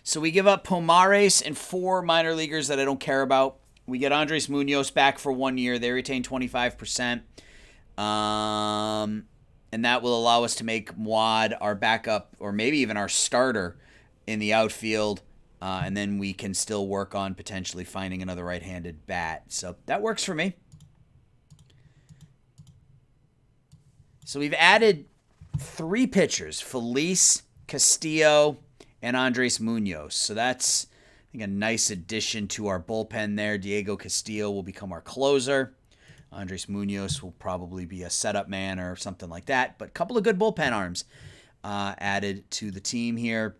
So we give up Pomares and 4 minor leaguers that I don't care about. We get Andres Munoz back for 1 year. They retain 25%. And that will allow us to make Mwad our backup or maybe even our starter in the outfield. And then we can still work on potentially finding another right-handed bat. So that works for me. So we've added 3 pitchers, Felice, Castillo, and Andres Munoz. So that's, I think, a nice addition to our bullpen there. Diego Castillo will become our closer. Andres Munoz will probably be a setup man or something like that. But a couple of good bullpen arms added to the team here.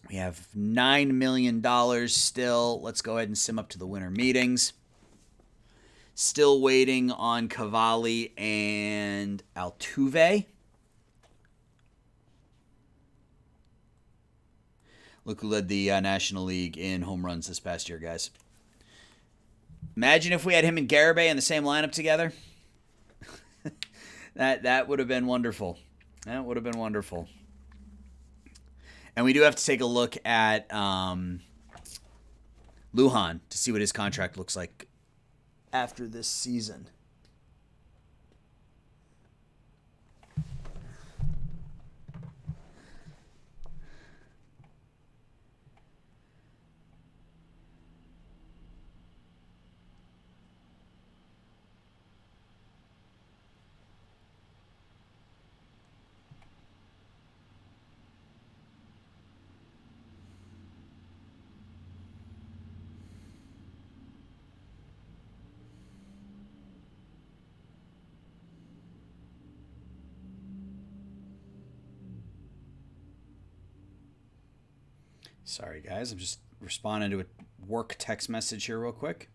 We have $9 million still. Let's go ahead and sim up to the winter meetings. Still waiting on Cavalli and Altuve. Look who led the National League in home runs this past year, guys. Imagine if we had him and Garibay in the same lineup together. That would have been wonderful. That would have been wonderful. And we do have to take a look at Lujan to see what his contract looks like after this season. Sorry, guys. I'm just responding to a work text message here real quick.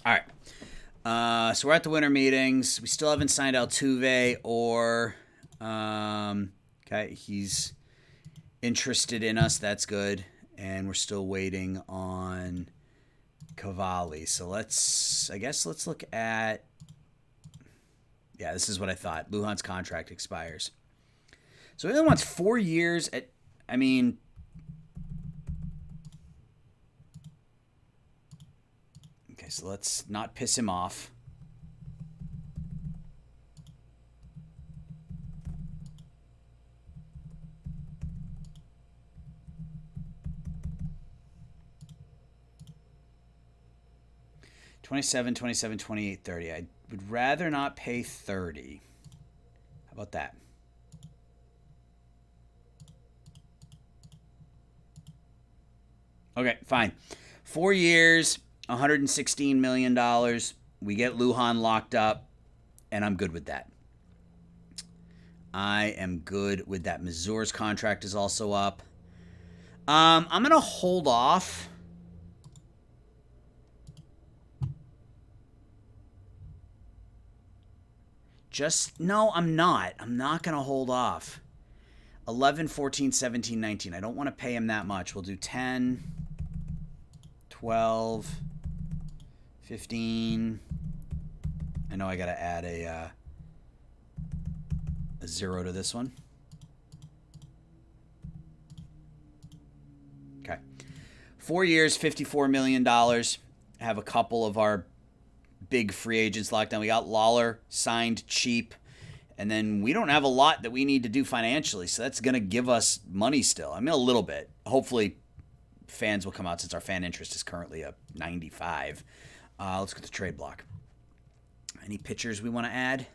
All right. So we're at the winter meetings. We still haven't signed Altuve or... okay, he's interested in us. That's good. And we're still waiting on Cavalli. So let's look at... Yeah, this is what I thought. Lujan's contract expires. So he only wants 4 years at... I mean... Okay, so let's not piss him off. $27, $27, $28, $30. I would rather not pay $30. How about that? Okay, fine. 4 years, $116 million. We get Lujan locked up, and I'm good with that. I am good with that. Mazur's contract is also up. I'm going to hold off. No, I'm not. I'm not going to hold off. 11, 14, 17, 19. I don't want to pay him that much. We'll do 10, 12, 15. I know I got to add a 0 to this one. Okay. 4 years, $54 million. Have a couple of our big free agents locked down. We got Lawler signed cheap, and then we don't have a lot that we need to do financially, so that's going to give us money still. I mean, a little bit. Hopefully fans will come out since our fan interest is currently a 95. Let's get the trade block. Any pitchers we want to add?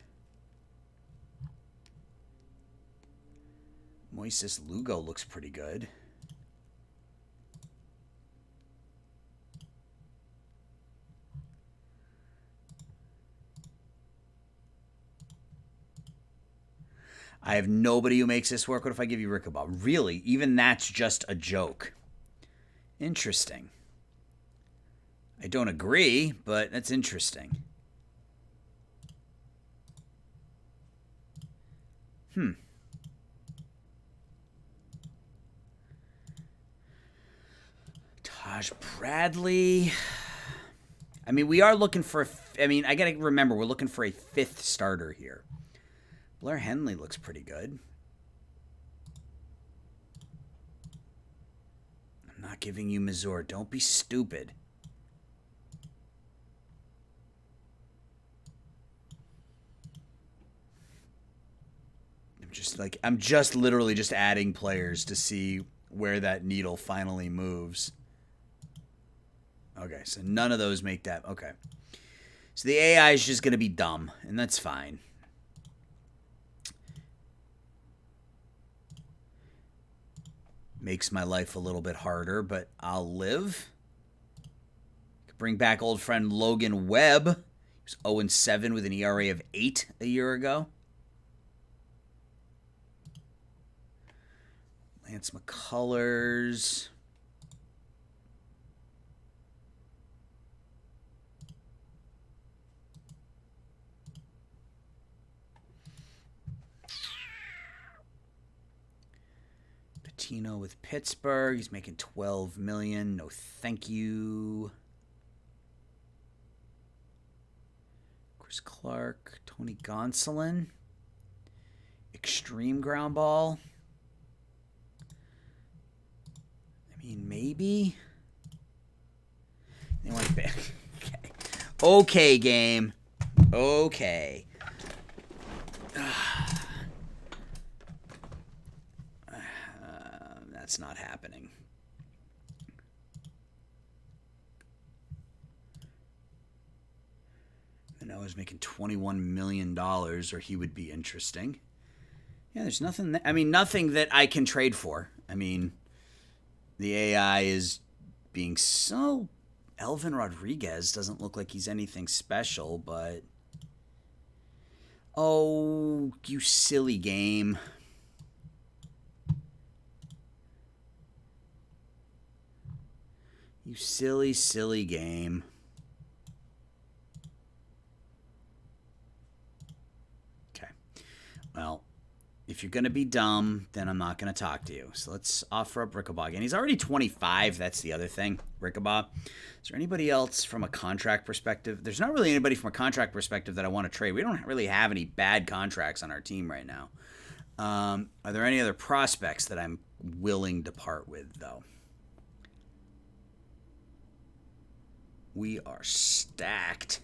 Moises Lugo looks pretty good. I have nobody who makes this work. What if I give you Rickabob? Really? Even that's just a joke. Interesting. I don't agree, but that's interesting. Taj Bradley. I mean, we are looking for I mean, I got to remember, we're looking for a fifth starter here. Blair Henley looks pretty good. I'm not giving you Mazur. Don't be stupid. I'm just literally just adding players to see where that needle finally moves. Okay, so none of those make that. Okay. So the AI is just going to be dumb, and that's fine. Makes my life a little bit harder, but I'll live. Bring back old friend Logan Webb. He was 0-7 with an ERA of 8 a year ago. Lance McCullers. Patino with Pittsburgh. He's making $12 million. No, thank you. Chris Clark, Tony Gonsolin. Extreme ground ball. I mean, maybe. They want back. Okay. Okay, game. Okay. That's not happening. And I was making $21 million, or he would be interesting. Yeah, there's nothing. Nothing that I can trade for. I mean, the AI is being so. Elvin Rodriguez doesn't look like he's anything special, but. Oh, you silly game. You silly, silly game. Okay. Well, if you're going to be dumb, then I'm not going to talk to you. So let's offer up Rickabaugh again. He's already 25. That's the other thing. Rickabaugh. Is there anybody else from a contract perspective? There's not really anybody from a contract perspective that I want to trade. We don't really have any bad contracts on our team right now. Are there any other prospects that I'm willing to part with, though? We are stacked.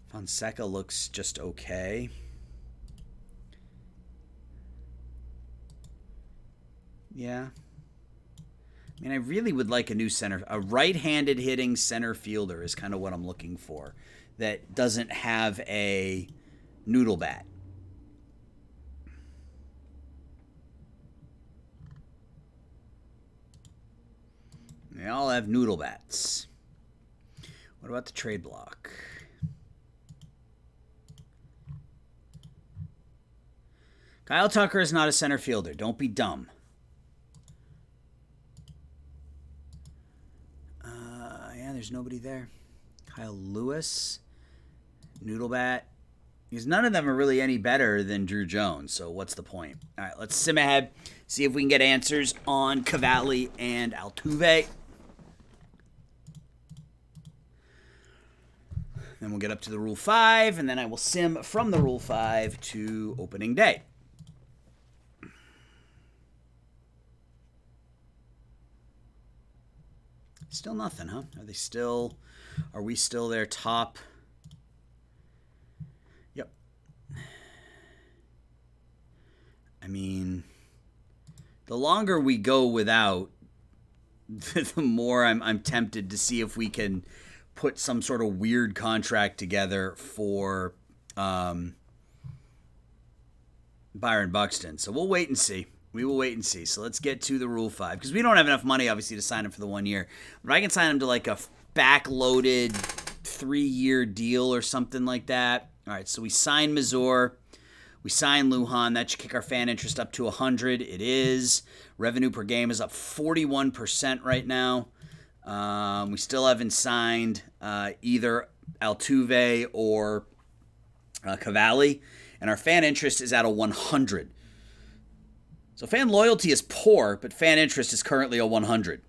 Fonseca looks just okay. Yeah. I mean, I really would like a new center. A right-handed hitting center fielder is kind of what I'm looking for. That doesn't have a noodle bat. They all have noodle bats. What about the trade block? Kyle Tucker is not a center fielder. Don't be dumb. Yeah, there's nobody there. Kyle Lewis, noodle bat. Because none of them are really any better than Drew Jones, so what's the point? All right, let's sim ahead, see if we can get answers on Cavalli and Altuve. Then we'll get up to the Rule 5, and then I will sim from the Rule 5 to opening day. Still nothing, huh? Are we still their top? Yep. I mean, the longer we go without, the more I'm tempted to see if we can put some sort of weird contract together for Byron Buxton. So we'll wait and see. We will wait and see. So let's get to the Rule 5. Because we don't have enough money, obviously, to sign him for the 1 year. But I can sign him to like a backloaded 3-year deal or something like that. All right, so we sign Mazur. We sign Lujan. That should kick our fan interest up to 100. It is. Revenue per game is up 41% right now. We still haven't signed either Altuve or Cavalli. And our fan interest is at a 100. So fan loyalty is poor, but fan interest is currently a 100.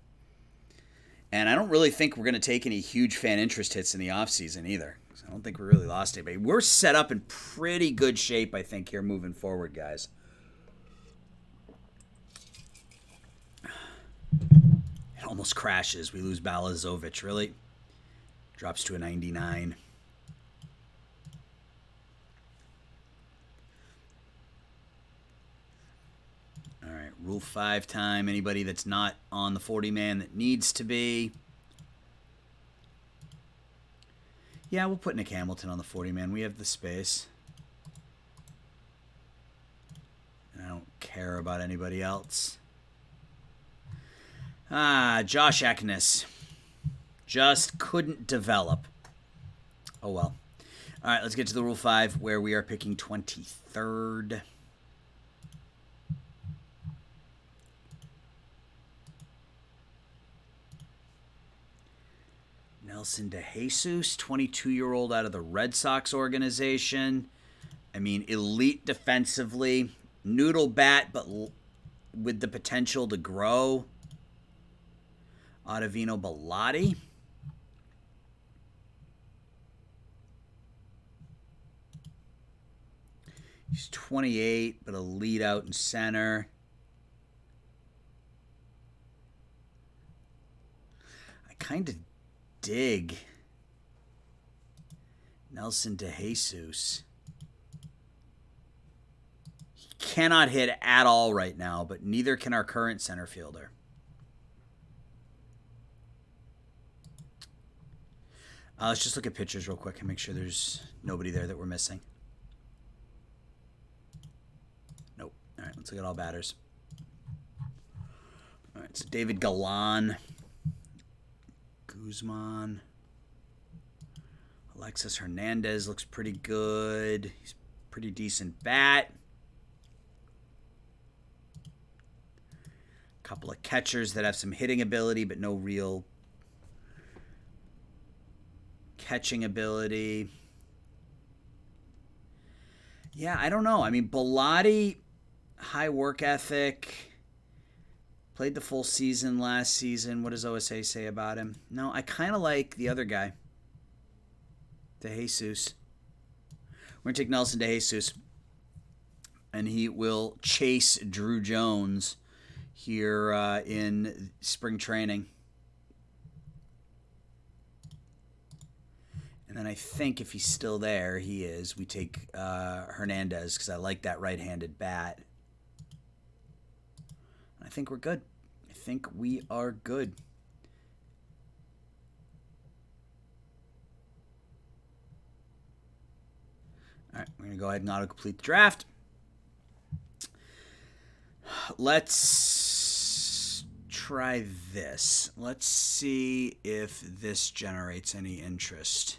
And I don't really think we're going to take any huge fan interest hits in the offseason either. I don't think we really lost anybody. We're set up in pretty good shape, I think, here moving forward, guys. It almost crashes. We lose Balazovic, really. Drops to a 99. All right, Rule 5 time. Anybody that's not on the 40-man that needs to be. Yeah, we'll put Nick Hamilton on the 40-man. We have the space. I don't care about anybody else. Josh Eknes. Just couldn't develop. Oh, well. All right, let's get to the Rule 5 where we are picking 23rd. Nelson DeJesus, 22-year-old out of the Red Sox organization. I mean, elite defensively. Noodle bat, but with the potential to grow. Ottavino Bilotti. He's 28, but a lead out in center. I kind of dig Nelson DeJesus. He cannot hit at all right now, but neither can our current center fielder. Let's just look at pictures real quick and make sure there's nobody there that we're missing. Nope. All right, let's look at all batters. All right, so David Galan, Guzman, Alexis Hernandez looks pretty good. He's a pretty decent bat. A couple of catchers that have some hitting ability, but no real catching ability. Yeah, I don't know. I mean, Bilotti, high work ethic. Played the full season last season. What does OSA say about him? No, I kind of like the other guy. DeJesus. We're going to take Nelson DeJesus. And he will chase Drew Jones here in spring training. And then I think if he's still there, he is. We take Hernandez because I like that right-handed bat. I think we're good. I think we are good. All right, we're going to go ahead and auto-complete the draft. Let's try this. Let's see if this generates any interest.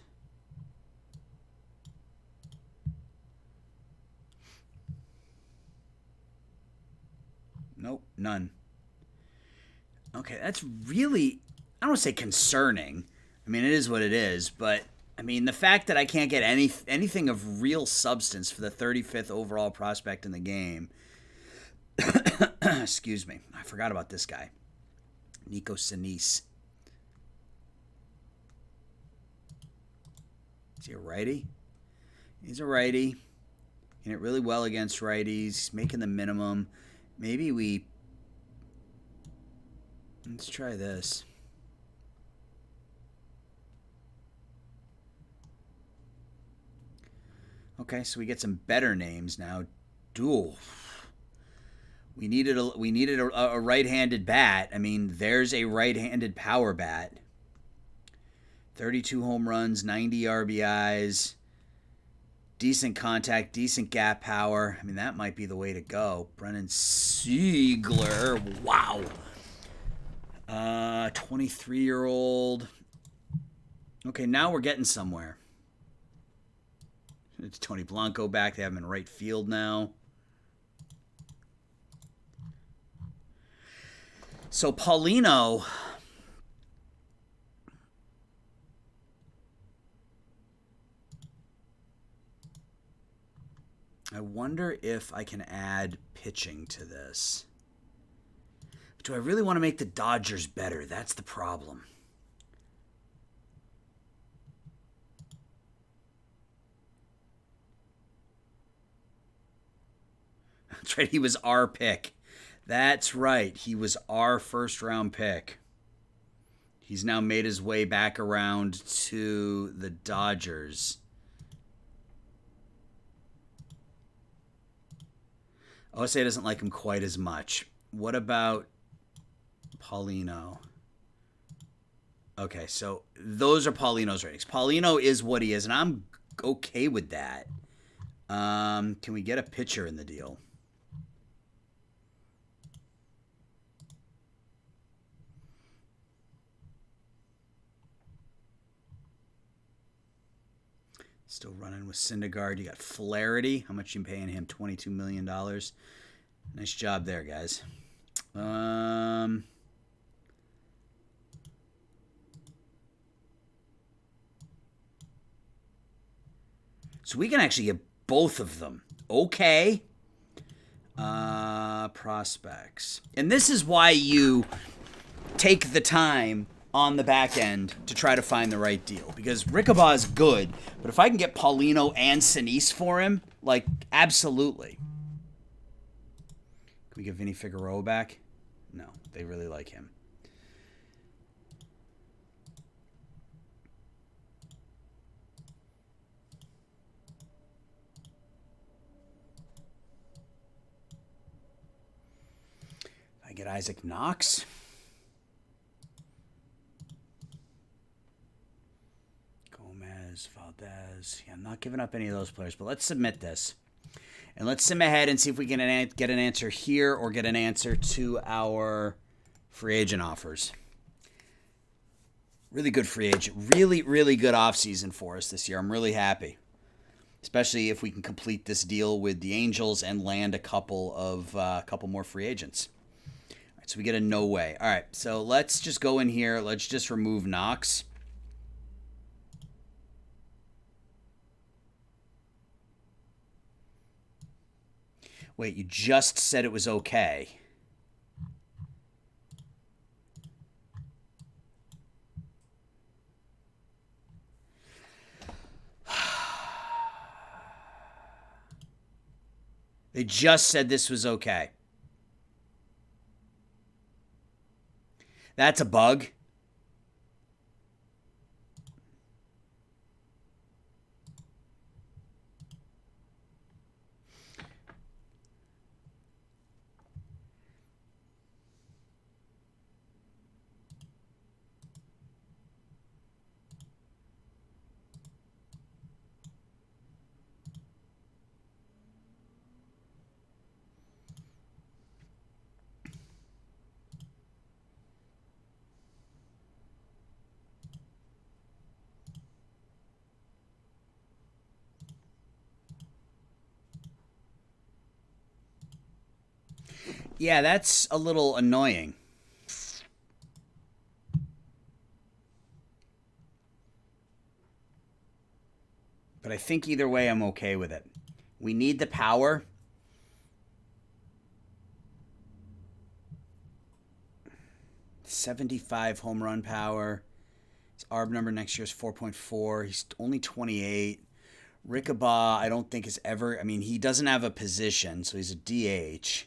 Nope, none. Okay, that's really, I don't want to say concerning. I mean, it is what it is, but I mean, the fact that I can't get anything of real substance for the 35th overall prospect in the game. Excuse me. I forgot about this guy. Nico Sinise. Is he a righty? He's a righty. He hit really well against righties. He's making the minimum. Maybe we... Let's try this. Okay, so we get some better names now. Duel. We needed a right-handed bat. I mean, there's a right-handed power bat. 32 home runs, 90 RBIs. Decent contact, decent gap power. I mean, that might be the way to go. Brennan Siegler. Wow. 23-year-old. Okay, now we're getting somewhere. It's Tony Blanco back. They have him in right field now. So Paulino... I wonder if I can add pitching to this. Do I really want to make the Dodgers better? That's the problem. That's right, he was our pick. That's right, he was our first-round pick. He's now made his way back around to the Dodgers. OSA doesn't like him quite as much. What about Paulino? Okay, so those are Paulino's ratings. Paulino is what he is, and I'm okay with that. Can we get a pitcher in the deal? Still running with Syndergaard. You got Flaherty. How much you paying him? $22 million. Nice job there, guys. So we can actually get both of them. Okay. Prospects. And this is why you take the time on the back end to try to find the right deal. Because Rickabaugh is good, but if I can get Paulino and Sinise for him, like, absolutely. Can we get Vinny Figueroa back? No, they really like him. I get Isaac Knox. Valdez. Yeah, I'm not giving up any of those players, but let's submit this. And let's sim ahead and see if we can get an answer here or get an answer to our free agent offers. Really good free agent. Really, really good offseason for us this year. I'm really happy. Especially if we can complete this deal with the Angels and land a couple more free agents. All right, so we get a no way. All right, so let's just go in here. Let's just remove Knox. Wait, you just said it was okay. They just said this was okay. That's a bug. Yeah, that's a little annoying. But I think either way, I'm okay with it. We need the power. .75 home run power. His ARB number next year is 4.4. He's only 28. Rickabaugh, I don't think is ever. I mean, he doesn't have a position, so he's a DH.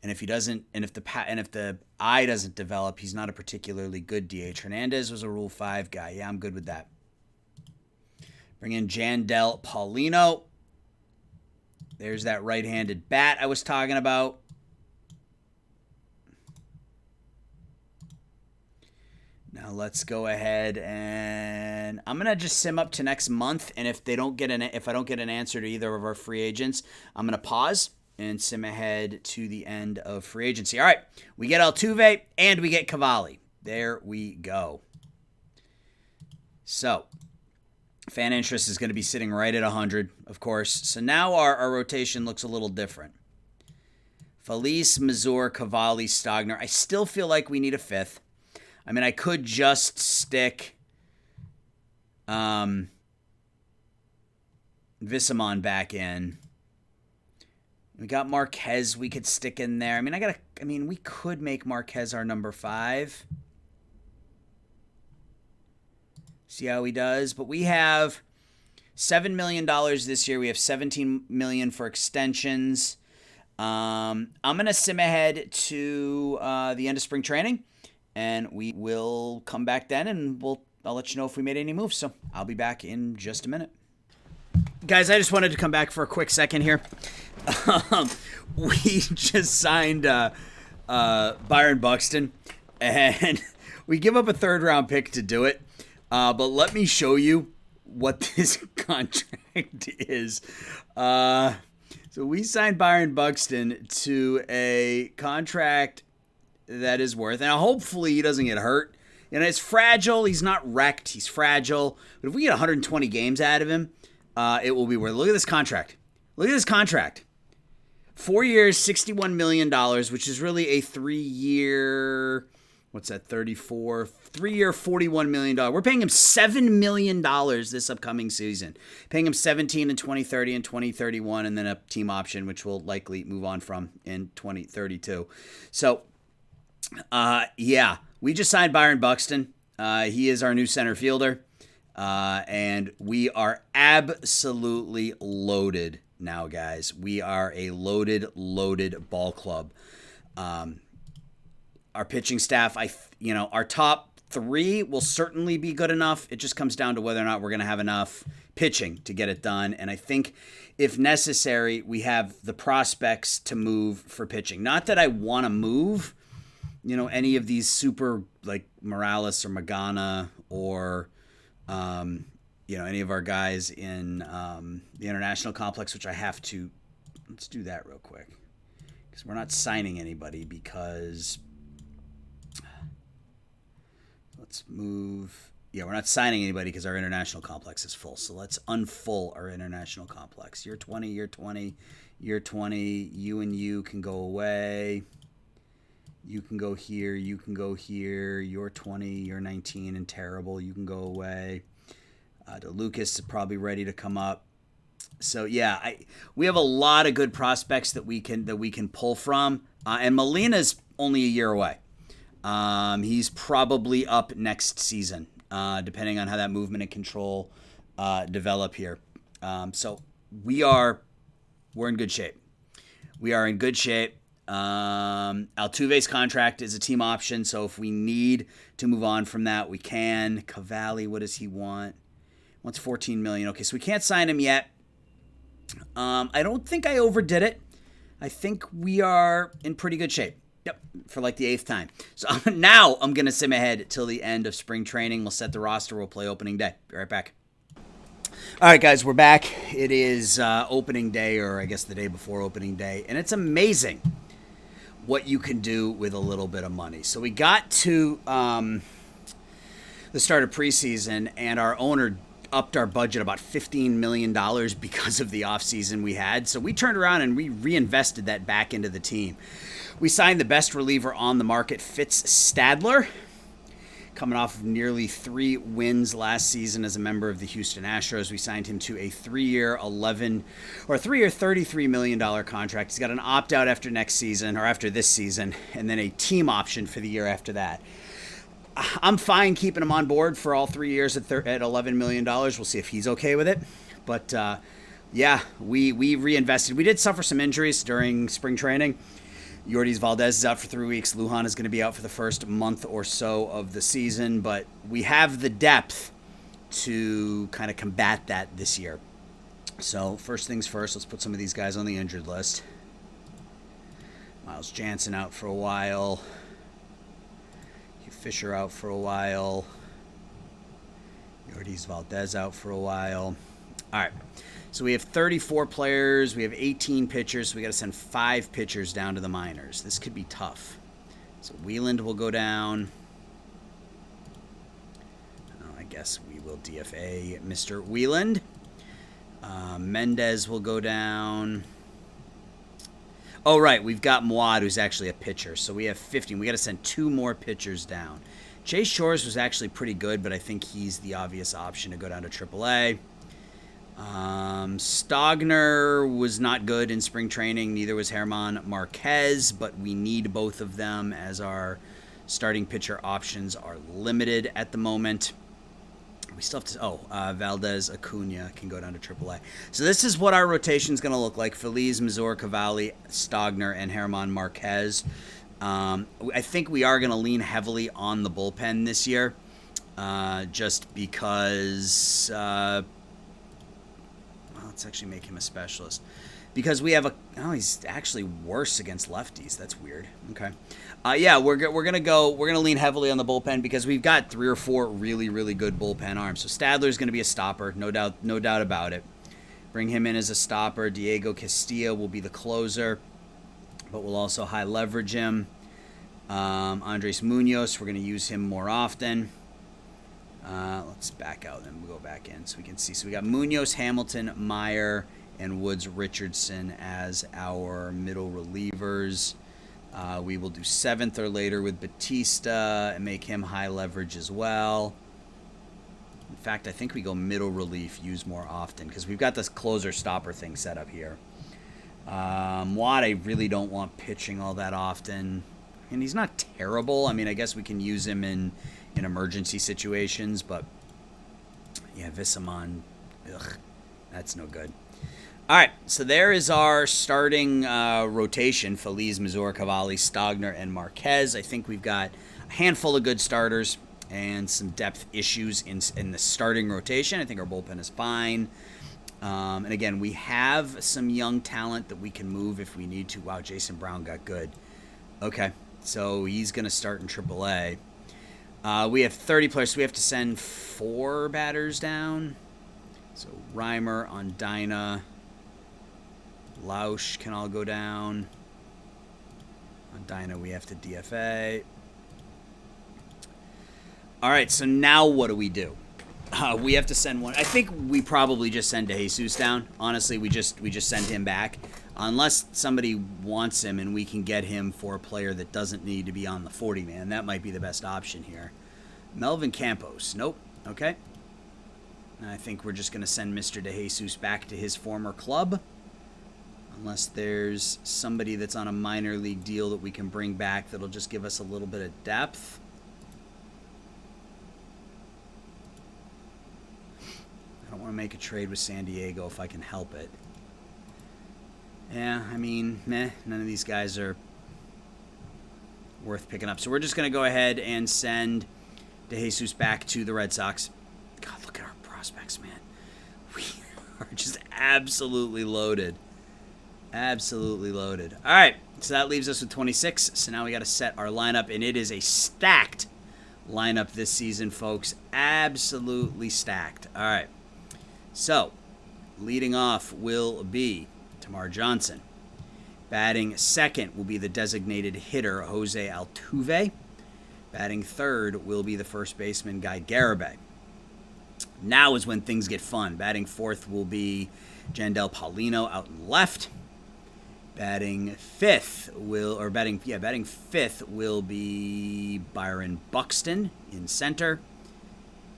And if he doesn't, and if the eye doesn't develop, he's not a particularly good DH. Hernandez was a Rule 5 guy. Yeah, I'm good with that. Bring in Jandel Paulino. There's that right-handed bat I was talking about. Now let's go ahead and I'm gonna just sim up to next month. And if I don't get an answer to either of our free agents, I'm gonna pause and sim ahead to the end of free agency. All right, we get Altuve and we get Cavalli. There we go. So fan interest is going to be sitting right at 100, of course. So now our rotation looks a little different. Felice, Mazur, Cavalli, Stogner. I still feel like we need a fifth. I mean, I could just stick Vissamon back in. We got Marquez we could stick in there. I mean, we could make Marquez our number 5. See how he does. But we have $7 million this year. We have $17 million for extensions. I'm going to sim ahead to the end of spring training, and we will come back then, and I'll let you know if we made any moves. So I'll be back in just a minute. Guys, I just wanted to come back for a quick second here. We just signed Byron Buxton, and we give up a 3rd-round pick to do it. But let me show you what this contract is. So we signed Byron Buxton to a contract that is worth, and hopefully he doesn't get hurt. And it's fragile. He's not wrecked. He's fragile. But if we get 120 games out of him, it will be worth it. Look at this contract. Look at this contract. 4 years, $61 million, which is really a 3-year, what's that, 34? 3-year, $41 million. We're paying him $7 million this upcoming season. Paying him $17 in 2030 and 2031, and then a team option, which we'll likely move on from in 2032. So, yeah, we just signed Byron Buxton. He is our new center fielder. And we are absolutely loaded now, guys. We are a loaded ball club. Our pitching staff, our top 3 will certainly be good enough. It just comes down to whether or not we're going to have enough pitching to get it done. And I think if necessary, we have the prospects to move for pitching. Not that I want to move, any of these super like Morales or Magana or, any of our guys in the international complex, which I have to. Let's do that real quick because we're not signing anybody because. Let's move. Yeah, we're not signing anybody because our international complex is full. So let's unfull our international complex. Year 20, year 20, year 20. You and you can go away. You can go here. You can go here. You're 20. You're 19 and terrible. You can go away. DeLucas is probably ready to come up. So yeah, we have a lot of good prospects that we can pull from. And Molina's only a year away. He's probably up next season, depending on how that movement and control develop here. So we're in good shape. We are in good shape. Altuve's contract is a team option, so if we need to move on from that, we can. Cavalli, what does he want? He wants $14 million. Okay, so we can't sign him yet. I don't think I overdid it. I think we are in pretty good shape. Yep, for like the 8th time. So now I'm going to sim ahead till the end of spring training. We'll set the roster. We'll play opening day. Be right back. All right, guys, we're back. It is opening day, or I guess the day before opening day, and it's amazing what you can do with a little bit of money. So we got to the start of preseason, and our owner upped our budget about $15 million because of the offseason we had. So we turned around and we reinvested that back into the team. We signed the best reliever on the market, Fitz Stadler, coming off of nearly 3 wins last season as a member of the Houston Astros. We signed him to a 3-year $33 million contract. He's got an opt-out after next season, or after this season, and then a team option for the year after that. I'm fine keeping him on board for all 3 years at $11 million. We'll see if he's okay with it. But, yeah, we reinvested. We did suffer some injuries during spring training. Yordi's Valdez is out for 3 weeks. Lujan is going to be out for the first month or so of the season. But we have the depth to kind of combat that this year. So first things first, let's put some of these guys on the injured list. Miles Jansen out for a while. Fisher out for a while. Yordi's Valdez out for a while. All right. So we have 34 players. We have 18 pitchers. So we got to send 5 pitchers down to the minors. This could be tough. So Wieland will go down. I guess we will DFA Mr. Wieland. Mendez will go down. Oh, right. We've got Muad, who's actually a pitcher. So we have 15. We got to send 2 more pitchers down. Chase Shores was actually pretty good, but I think he's the obvious option to go down to AAA. Stogner was not good in spring training. Neither was German Marquez, but we need both of them as our starting pitcher options are limited at the moment. We still have to... Valdez Acuna can go down to AAA. So this is what our rotation is going to look like. Feliz, Mazur, Cavalli, Stogner, and German Marquez. I think we are going to lean heavily on the bullpen this year. Just because... let's actually make him a specialist. Because we have a... Oh, he's actually worse against lefties. That's weird. Okay. We're gonna lean heavily on the bullpen because we've got 3 or 4 really, really good bullpen arms. So Stadler's gonna be a stopper, no doubt about it. Bring him in as a stopper. Diego Castillo will be the closer, but we'll also high leverage him. Andres Munoz, we're gonna use him more often. Let's back out and we'll go back in so we can see. So we got Munoz, Hamilton, Meyer, and Woods Richardson as our middle relievers. We will do 7th or later with Batista and make him high leverage as well. In fact, I think we go middle relief, use more often, because we've got this closer stopper thing set up here. Watt, I really don't want pitching all that often. And he's not terrible. I mean, I guess we can use him in emergency situations, but yeah, Vissamon, that's no good. All right, so there is our starting rotation: Feliz, Mazur, Cavalli, Stogner, and Marquez. I think we've got a handful of good starters and some depth issues in the starting rotation. I think our bullpen is fine. And again, we have some young talent that we can move if we need to. Wow, Jason Brown got good. Okay, so he's going to start in AAA. We have 30 players, so we have to send 4 batters down. So Reimer, Ondina, Lausch can all go down. Ondina we have to DFA. All right, so now what do? We have to send one. I think we probably just send DeJesus down. Honestly, we just send him back. Unless somebody wants him and we can get him for a player that doesn't need to be on the 40-man. That might be the best option here. Melvin Campos. Nope. Okay. I think we're just going to send Mr. DeJesus back to his former club. Unless there's somebody that's on a minor league deal that we can bring back that'll just give us a little bit of depth. I don't want to make a trade with San Diego if I can help it. Yeah, I mean, none of these guys are worth picking up. So we're just going to go ahead and send DeJesus back to the Red Sox. God, look at our prospects, man. We are just absolutely loaded. Absolutely loaded. All right, so that leaves us with 26. So now we got to set our lineup, and it is a stacked lineup this season, folks. Absolutely stacked. All right. So, leading off will be Tamar Johnson. Batting second will be the designated hitter, Jose Altuve. Batting third will be the first baseman, Guy Garibay. Now is when things get fun. Batting fourth will be Jandel Paulino out in left. Batting fifth will be Byron Buxton in center.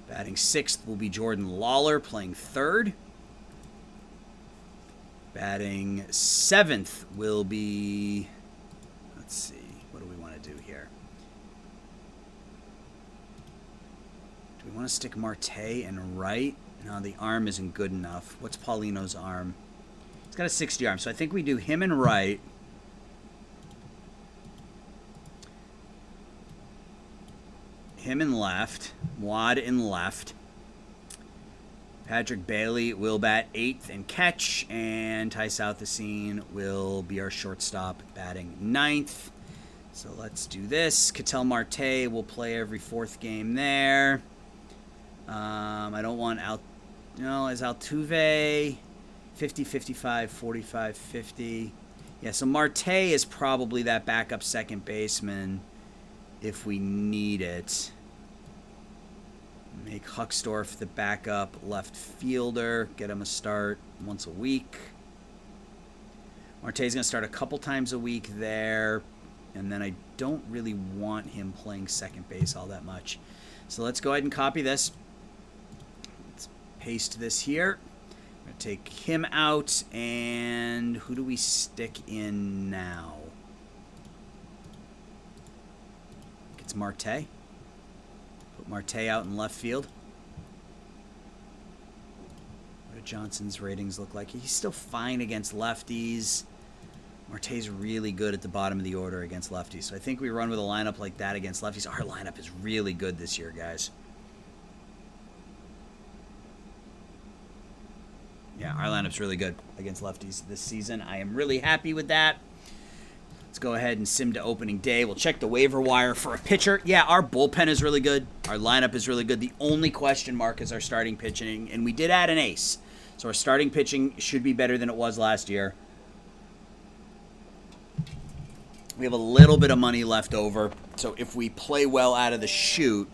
Batting sixth will be Jordan Lawler playing third. Batting seventh will be, let's see, what do we want to do here? Do we want to stick Marte in right? No, the arm isn't good enough. What's Paulino's arm? He's got a 60 arm, so I think we do him in right. Him in left. Wad in left. Patrick Bailey will bat 8th and catch, and Ty Southesine will be our shortstop batting 9th. So let's do this. Ketel Marte will play every 4th game there. I don't want is Altuve 50, 55, 45, 50. Yeah, so Marte is probably that backup second baseman if we need it. Make Huckstorf the backup left fielder. Get him a start once a week. Marte's going to start a couple times a week there. And then I don't really want him playing second base all that much. So let's go ahead and copy this. Let's paste this here. We're going to take him out, and who do we stick in now? It's Marte. Put Marte out in left field. What do Johnson's ratings look like? He's still fine against lefties. Marte's really good at the bottom of the order against lefties. So I think we run with a lineup like that against lefties. Our lineup is really good this year, guys. Yeah, our lineup's really good against lefties this season. I am really happy with that. Let's go ahead and sim to opening day. We'll check the waiver wire for a pitcher. Yeah, our bullpen is really good. Our lineup is really good. The only question mark is our starting pitching, and we did add an ace. So our starting pitching should be better than it was last year. We have a little bit of money left over, so if we play well out of the chute,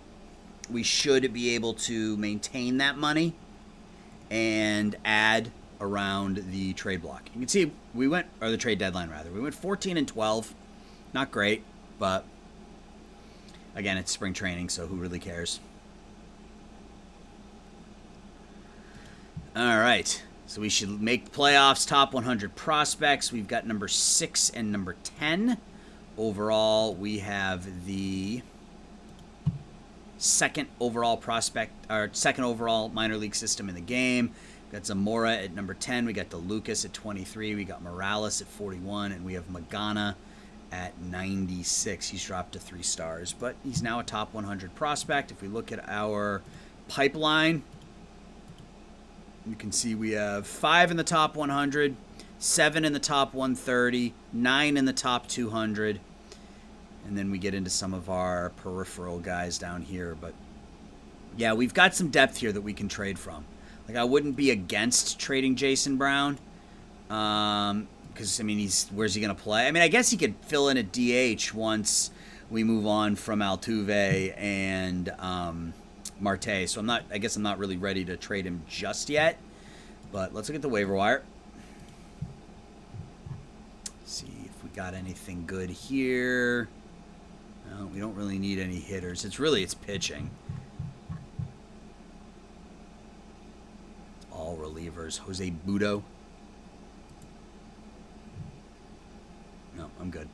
we should be able to maintain that money and add around the trade block. You can see or the trade deadline rather. We went 14 and 12. Not great, but again, it's spring training, so who really cares? All right. So we should make playoffs, top 100 prospects. We've got number 6 and number 10. Overall, we have the second overall minor league system in the game. We've got Zamora at number 10. We got DeLucas at 23. We got Morales at 41. And we have Magana at 96. He's dropped to 3 stars, but he's now a top 100 prospect. If we look at our pipeline, you can see we have 5 in the top 100, 7 in the top 130, 9 in the top 200. And then we get into some of our peripheral guys down here. But, yeah, we've got some depth here that we can trade from. Like, I wouldn't be against trading Jason Brown. Because, I mean, where's he going to play? I mean, I guess he could fill in a DH once we move on from Altuve and Marte. So I guess I'm not really ready to trade him just yet. But let's look at the waiver wire. See if we got anything good here. No, we don't really need any hitters. It's pitching. It's all relievers. Jose Budo. No, I'm good.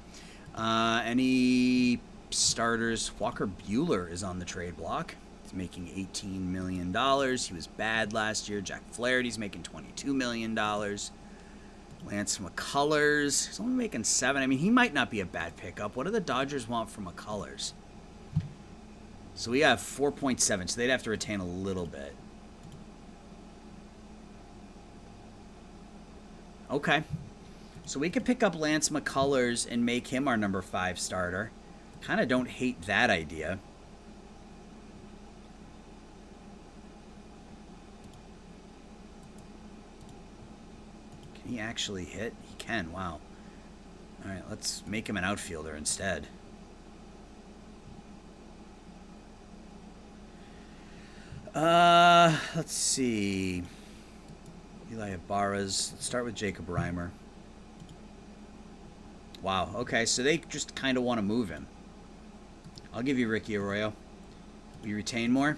Any starters? Walker Buehler is on the trade block. He's making $18 million. He was bad last year. Jack Flaherty's making $22 million. Lance McCullers, he's only making 7. I mean, he might not be a bad pickup. What do the Dodgers want from McCullers? So we have 4.7, so they'd have to retain a little bit. Okay. So we could pick up Lance McCullers and make him our number 5 starter. Kind of don't hate that idea. Can he actually hit? He can. Wow. All right, let's make him an outfielder instead. Let's see. Eli Ibarra's. Let's start with Jacob Reimer. Wow. Okay, so they just kind of want to move him. I'll give you Ricky Arroyo. Will you retain more?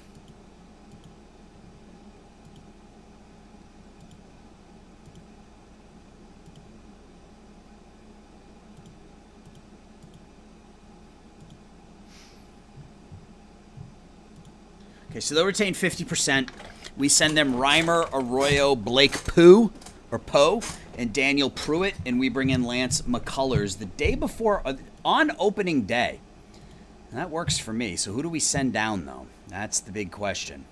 Okay, so they'll retain 50%. We send them Reimer, Arroyo, Blake Poe, and Daniel Pruitt, and we bring in Lance McCullers the day before, on opening day. And that works for me. So who do we send down, though? That's the big question.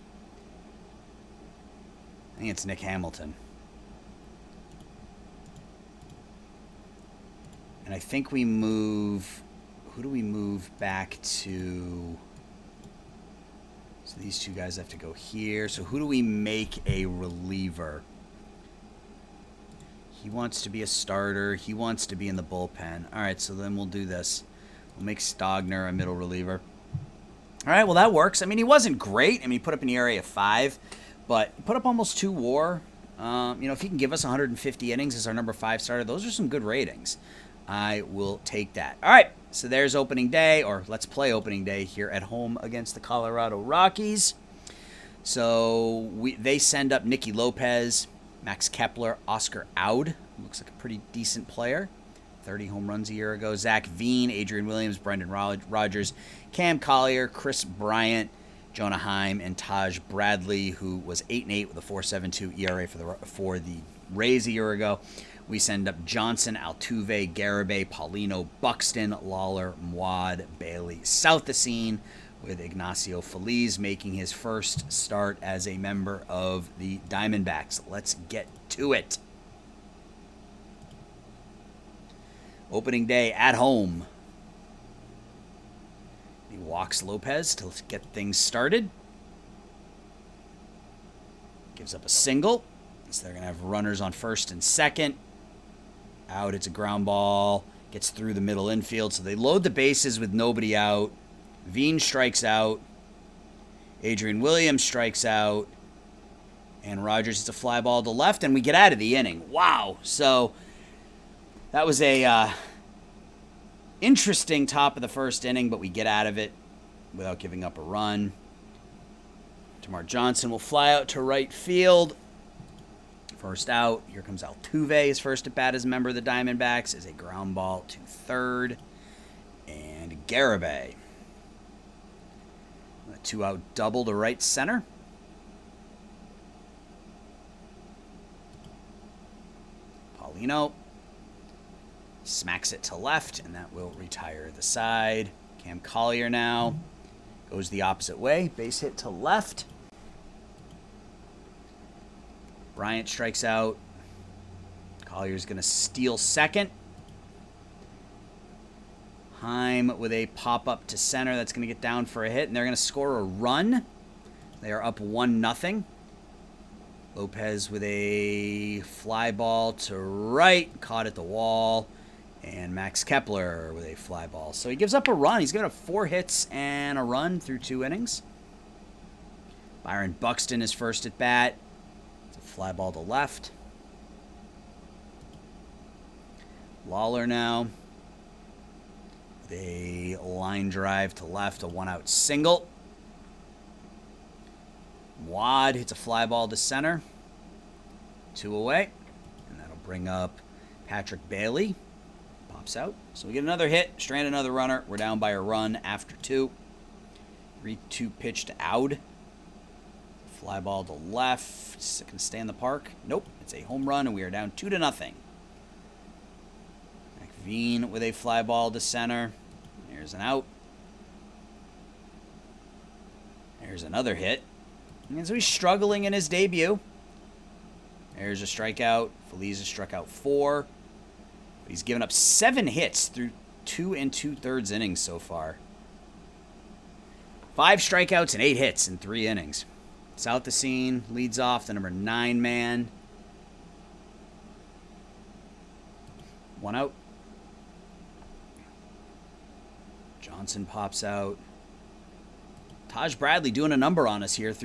I think it's Nick Hamilton. And I think we move... Who do we move back to... So these two guys have to go here. So who do we make a reliever? He wants to be a starter. He wants to be in the bullpen. All right, so then we'll do this. We'll make Stogner a middle reliever. All right, well, that works. I mean, he wasn't great. I mean, he put up an ERA of 5, but he put up almost 2 WAR. If he can give us 150 innings as our number 5 starter, those are some good ratings. I will take that. All right, so there's opening day, or let's play opening day here at home against the Colorado Rockies. So they send up Nicky Lopez. Max Kepler, Oscar Aud. Looks like a pretty decent player. 30 home runs a year ago. Zach Veen, Adrian Williams, Brendan Rodgers, Cam Collier, Chris Bryant, Jonah Heim, and Taj Bradley, who was 8-8 with a 4.72 ERA for the Rays a year ago. We send up Johnson, Altuve, Garibay, Paulino, Buxton, Lawler, Mwad, Bailey, Southacene, with Ignacio Feliz making his first start as a member of the Diamondbacks. Let's get to it. Opening day at home. He walks Lopez to get things started. Gives up a single. So they're going to have runners on first and second. Out, it's a ground ball. Gets through the middle infield. So they load the bases with nobody out. Veen strikes out. Adrian Williams strikes out. And Rodgers hits a fly ball to left, and we get out of the inning. Wow. So that was a interesting top of the first inning, but we get out of it without giving up a run. Tamar Johnson will fly out to right field. First out. Here comes Altuve. His first at bat as a member of the Diamondbacks is a ground ball to third. And Garibay. A 2-out double to right center. Paulino smacks it to left, and that will retire the side. Cam Collier now goes the opposite way. Base hit to left. Bryant strikes out. Collier's going to steal second. Heim with a pop-up to center. That's going to get down for a hit, and they're going to score a run. They are up 1-0. Lopez with a fly ball to right. Caught at the wall. And Max Kepler with a fly ball. So he gives up a run. He's got 4 hits and a run through 2 innings. Byron Buxton is first at bat. Fly ball to left. Lawler now. With a line drive to left, a 1-out single. Mwad hits a fly ball to center. 2 away. And that'll bring up Patrick Bailey. Pops out. So we get another hit, strand another runner. We're down by a run after 2. 3-2 pitch to Aud. Fly ball to left. Is it going to stay in the park? Nope. It's a home run, and we are down 2-0. McVeen with a fly ball to center. There's an out. There's another hit. And so he's struggling in his debut. There's a strikeout. Feliz has struck out 4. He's given up 7 hits through 2 2/3 innings so far. 5 strikeouts and 8 hits in 3 innings. Southacene leads off, the number 9 man. 1 out. Johnson pops out. Taj Bradley doing a number on us here through